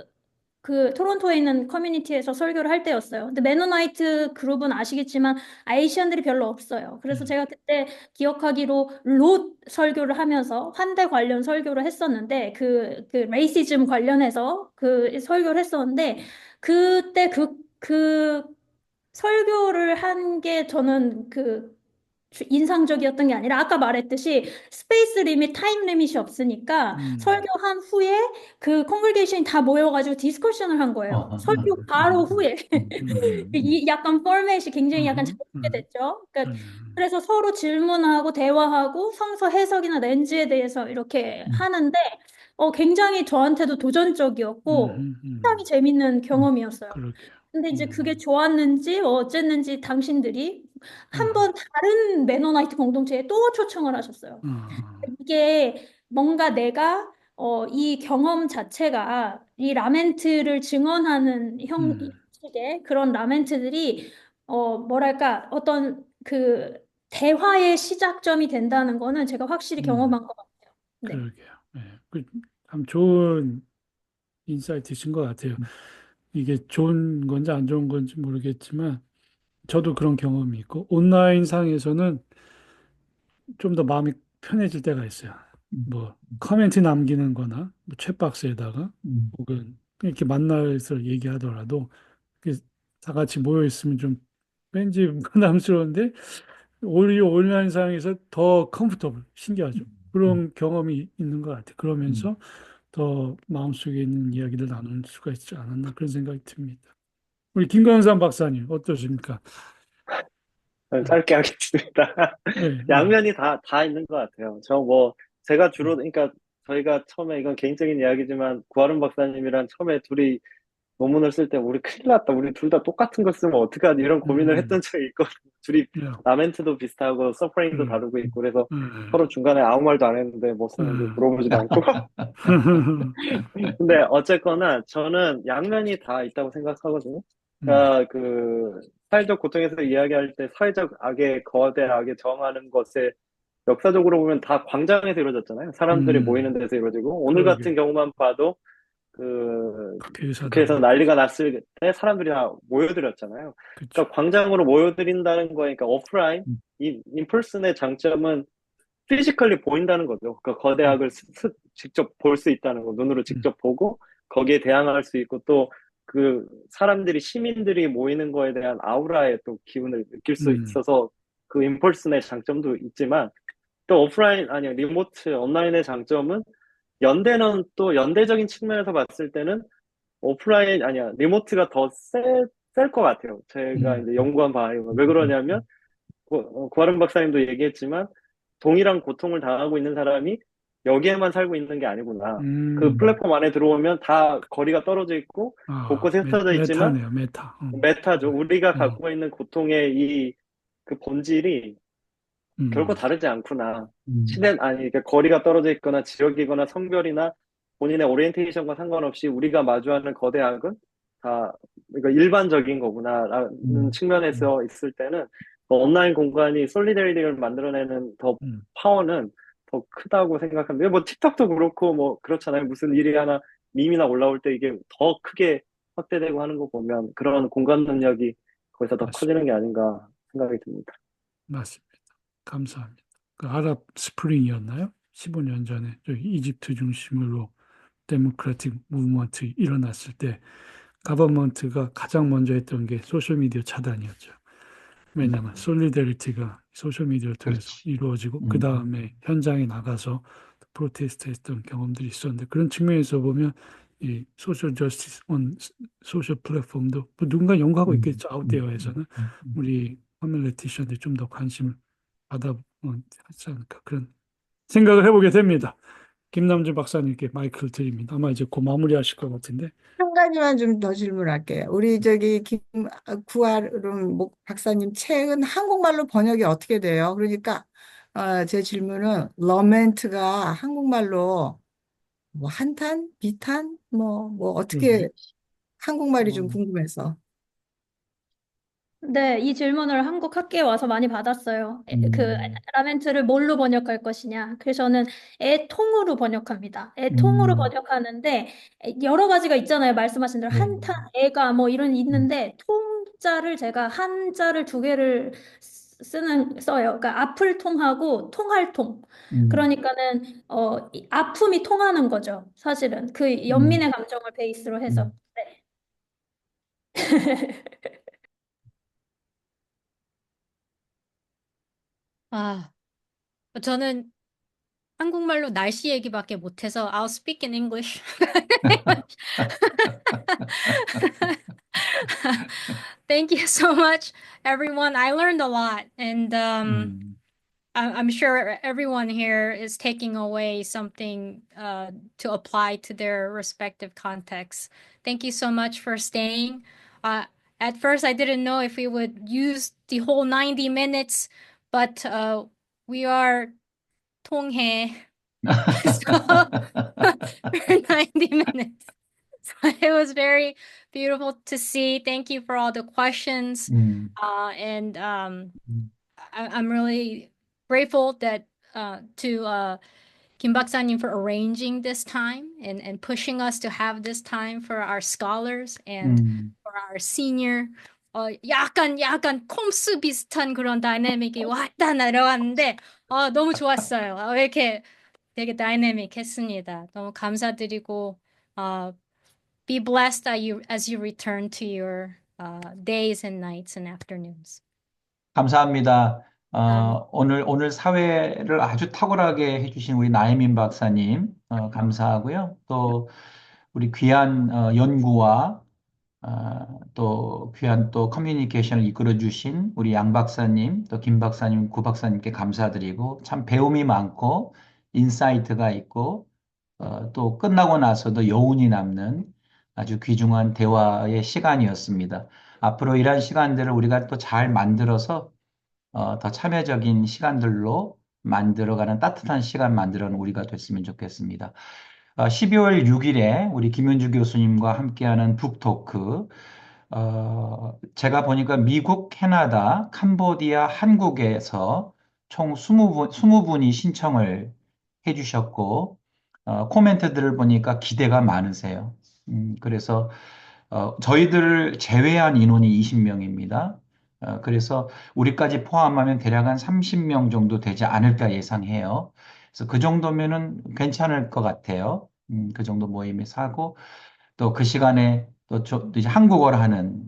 그 토론토에 있는 커뮤니티에서 설교를 할 때였어요. 근데 메노나이트 그룹은 아시겠지만 아이시안들이 별로 없어요. 그래서 제가 그때 기억하기로 롯 설교를 하면서 환대 관련 설교를 했었는데 그 레이시즘 관련해서 그 설교를 했었는데 그때 그 설교를 한 게 저는 인상적이었던 게 아니라 아까 말했듯이 스페이스 리밋, 타임 리밋이 없으니까 설교한 후에 그 콩글게이션이 다 모여가지고 디스커션을 한 거예요. 설교 바로 후에 이 약간 포맷이 굉장히 약간 재밌게 됐죠. 그러니까 그래서 서로 질문하고 대화하고 성서 해석이나 렌즈에 대해서 이렇게 하는데 굉장히 저한테도 도전적이었고 굉장히 재밌는 경험이었어요. 그렇게. 근데 이제 그게 좋았는지 어쨌는지 당신들이 한 번 다른 매너나이트 공동체에 또 초청을 하셨어요. 이게 뭔가 내가 이 경험 자체가 이 라멘트를 증언하는 형식의 그런 라멘트들이 뭐랄까 어떤 그 대화의 시작점이 된다는 거는 제가 확실히 경험한 것 같아요. 네. 그러게요. 예. 참 좋은 인사이트이신 것 같아요. 이게 좋은 건지 안 좋은 건지 모르겠지만, 저도 그런 경험이 있고, 온라인 상에서는 좀 더 마음이 편해질 때가 있어요. 뭐, 커멘트 남기는 거나, 뭐 챗박스에다가, 혹은 이렇게 만나서 얘기하더라도, 이렇게 다 같이 모여 있으면 좀 왠지 부담스러운데, 오히려 온라인 상에서 더 컴포터블, 신기하죠. 그런 경험이 있는 것 같아요. 그러면서 더 마음속에 있는 이야기를 나눌 수가 있지 않았나 그런 생각이 듭니다. 우리 김광삼 박사님 어떠십니까? 짧게 하겠습니다. 네, 네. 양면이 다 있는 것 같아요. 제가 주로, 그러니까 저희가 처음에 이건 개인적인 이야기지만, 구하른 박사님이랑 처음에 둘이 논문을 쓸 때, 우리 큰일 났다. 우리 둘 다 똑같은 거 쓰면 어떡하지? 이런 고민을 했던 적이 있거든요. 둘이 네, 라멘트도 비슷하고, 서퍼링도 네, 다루고 있고, 그래서 네, 서로 중간에 아무 말도 안 했는데, 뭐 썼는지 네. 물어보지도 않고. 근데 어쨌거나 저는 양면이 다 있다고 생각하거든요. 그러니까 사회적 고통에서 이야기할 때 사회적 악에 거대 악에 저항하는 것에 역사적으로 보면 다 광장에서 이루어졌잖아요. 사람들이 모이는 데서 이루어지고 오늘 그러게. 같은 경우만 봐도 그 국회에서 국회의사당에. 난리가 났을 때 사람들이 다 모여들었잖아요. 그렇죠. 그러니까 광장으로 모여들인다는 거니까 오프라인, 인퍼슨의 장점은 피지컬리 보인다는 거죠. 그러니까 거대학을 직접 볼 수 있다는 거, 눈으로 직접 보고 거기에 대항할 수 있고 또 그 사람들이 시민들이 모이는 거에 대한 아우라의 또 기운을 느낄 수 있어서 그 인펄슨의 장점도 있지만 또 오프라인 아니요 리모트 온라인의 장점은 연대는 또 연대적인 측면에서 봤을 때는 오프라인 아니야 리모트가 더 셀 것 같아요. 제가 이제 연구한 바에 왜 그러냐면 구하른 박사님도 얘기했지만 동일한 고통을 당하고 있는 사람이 여기에만 살고 있는 게 아니구나. 그 플랫폼 안에 들어오면 다 거리가 떨어져 있고 곳곳에 흩어져 있지만 메타네요, 메타. 메타죠. 우리가 어, 갖고 있는 고통의 그 본질이 결코 다르지 않구나. 아니, 그러니까 거리가 떨어져 있거나 지역이거나 성별이나 본인의 오리엔테이션과 상관없이 우리가 마주하는 거대 악은 다, 그러니까 일반적인 거구나라는 측면에서 있을 때는 온라인 공간이 솔리데리티를 만들어내는 더 파워는 더 크다고 생각합니다. 뭐 틱톡도 그렇고 뭐 그렇잖아요. 무슨 일이 하나 밈이나 올라올 때 이게 더 크게 확대되고 하는 거 보면 그런 공간 능력이 거기서 더 맞습니다. 커지는 게 아닌가 생각이 듭니다. 맞습니다. 감사합니다. 그 아랍 스프링이었나요? 15년 전에 저기 이집트 중심으로 데모크라틱 무브먼트 일어났을 때 가버먼트가 가장 먼저 했던 게 소셜미디어 차단이었죠. 왜냐하면 솔리데리티가 소셜미디어를 통해서 그렇지. 이루어지고 그 다음에 현장에 나가서 프로테스트 했던 경험들이 있었는데 그런 측면에서 보면 이 소셜 저스티스 온 소셜 플랫폼도 뭐 누군가 연구하고 있겠죠. 아웃데어에서는 우리 커뮤니티션들이 좀 더 관심을 받아 하지 않을까 그런 생각을 해보게 됩니다. 김남준 박사님께 마이크를 드립니다. 아마 이제 곧 마무리하실 것 같은데. 한 가지만 좀 더 질문할게요. 우리 저기 구아름 박사님 책은 한국말로 번역이 어떻게 돼요? 그러니까 제 질문은 러멘트가 한국말로 뭐 한탄, 비탄, 뭐 그러게요. 어떻게 한국말이 좀 음. 궁금해서. 네, 이 질문을 한국 학교에 와서 많이 받았어요. 그 라멘트를 뭘로 번역할 것이냐. 그래서 저는 애통으로 번역합니다. 애통으로 번역하는데 여러 가지가 있잖아요. 말씀하신 대로 한탄, 애가 뭐 이런 있는데 통자를 제가 한자를 두 개를 써요. 그러니까 아플 통하고 통할 통. 그러니까는 아픔이 통하는 거죠. 사실은 그 연민의 감정을 베이스로 해서. 네. 아, 저는 한국말로 날씨 얘기밖에 못해서 I'll speak in English. Thank you so much, everyone. I learned a lot, and I'm sure everyone here is taking away something to apply to their respective contexts. Thank you so much for staying. At first, I didn't know if we would use the whole 90 minutes, but we are 통해. So for 90 minutes. So it was very beautiful to see. Thank you for all the questions. And I'm really grateful that to Kim 박사님 for arranging this time and pushing us to have this time for our scholars and for our senior. 약간 콤스 비슷한 그런 다이내믹이 왔다 내려왔는데 너무 좋았어요. 왜 이렇게 되게 다이내믹했습니다. 너무 감사드리고 be blessed as you return to your days and nights and afternoons. 감사합니다. 오늘 사회를 아주 탁월하게 해주신 우리 나혜민 박사님, 감사하고요. 또, 우리 귀한 연구와 또 귀한 또 커뮤니케이션을 이끌어 주신 우리 양 박사님, 또 김 박사님, 구 박사님께 감사드리고 참 배움이 많고 인사이트가 있고 또 끝나고 나서도 여운이 남는 아주 귀중한 대화의 시간이었습니다. 앞으로 이러한 시간들을 우리가 또 잘 만들어서 더 참여적인 시간들로 만들어가는 따뜻한 시간 만들어는 우리가 됐으면 좋겠습니다. 12월 6일에 우리 김윤주 교수님과 함께하는 북토크, 제가 보니까 미국, 캐나다, 캄보디아, 한국에서 총 20분이 신청을 해주셨고, 코멘트들을 보니까 기대가 많으세요. 그래서 저희들을 제외한 인원이 20명입니다. 그래서 우리까지 포함하면 대략 한 30명 정도 되지 않을까 예상해요. 그래서 그 정도면은 괜찮을 것 같아요. 그 정도 모임에서 하고, 또 그 시간에 또 이제 한국어를 하는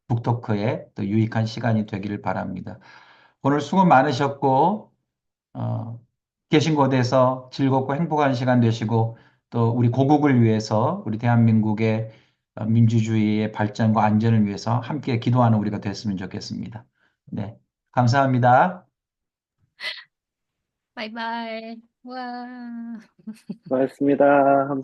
북토크에 또 유익한 시간이 되기를 바랍니다. 오늘 수고 많으셨고, 계신 곳에서 즐겁고 행복한 시간 되시고, 또 우리 고국을 위해서, 우리 대한민국의 민주주의의 발전과 안전을 위해서 함께 기도하는 우리가 됐으면 좋겠습니다. 네, 감사합니다. Bye bye. 와. 고맙습니다. 감사합니다.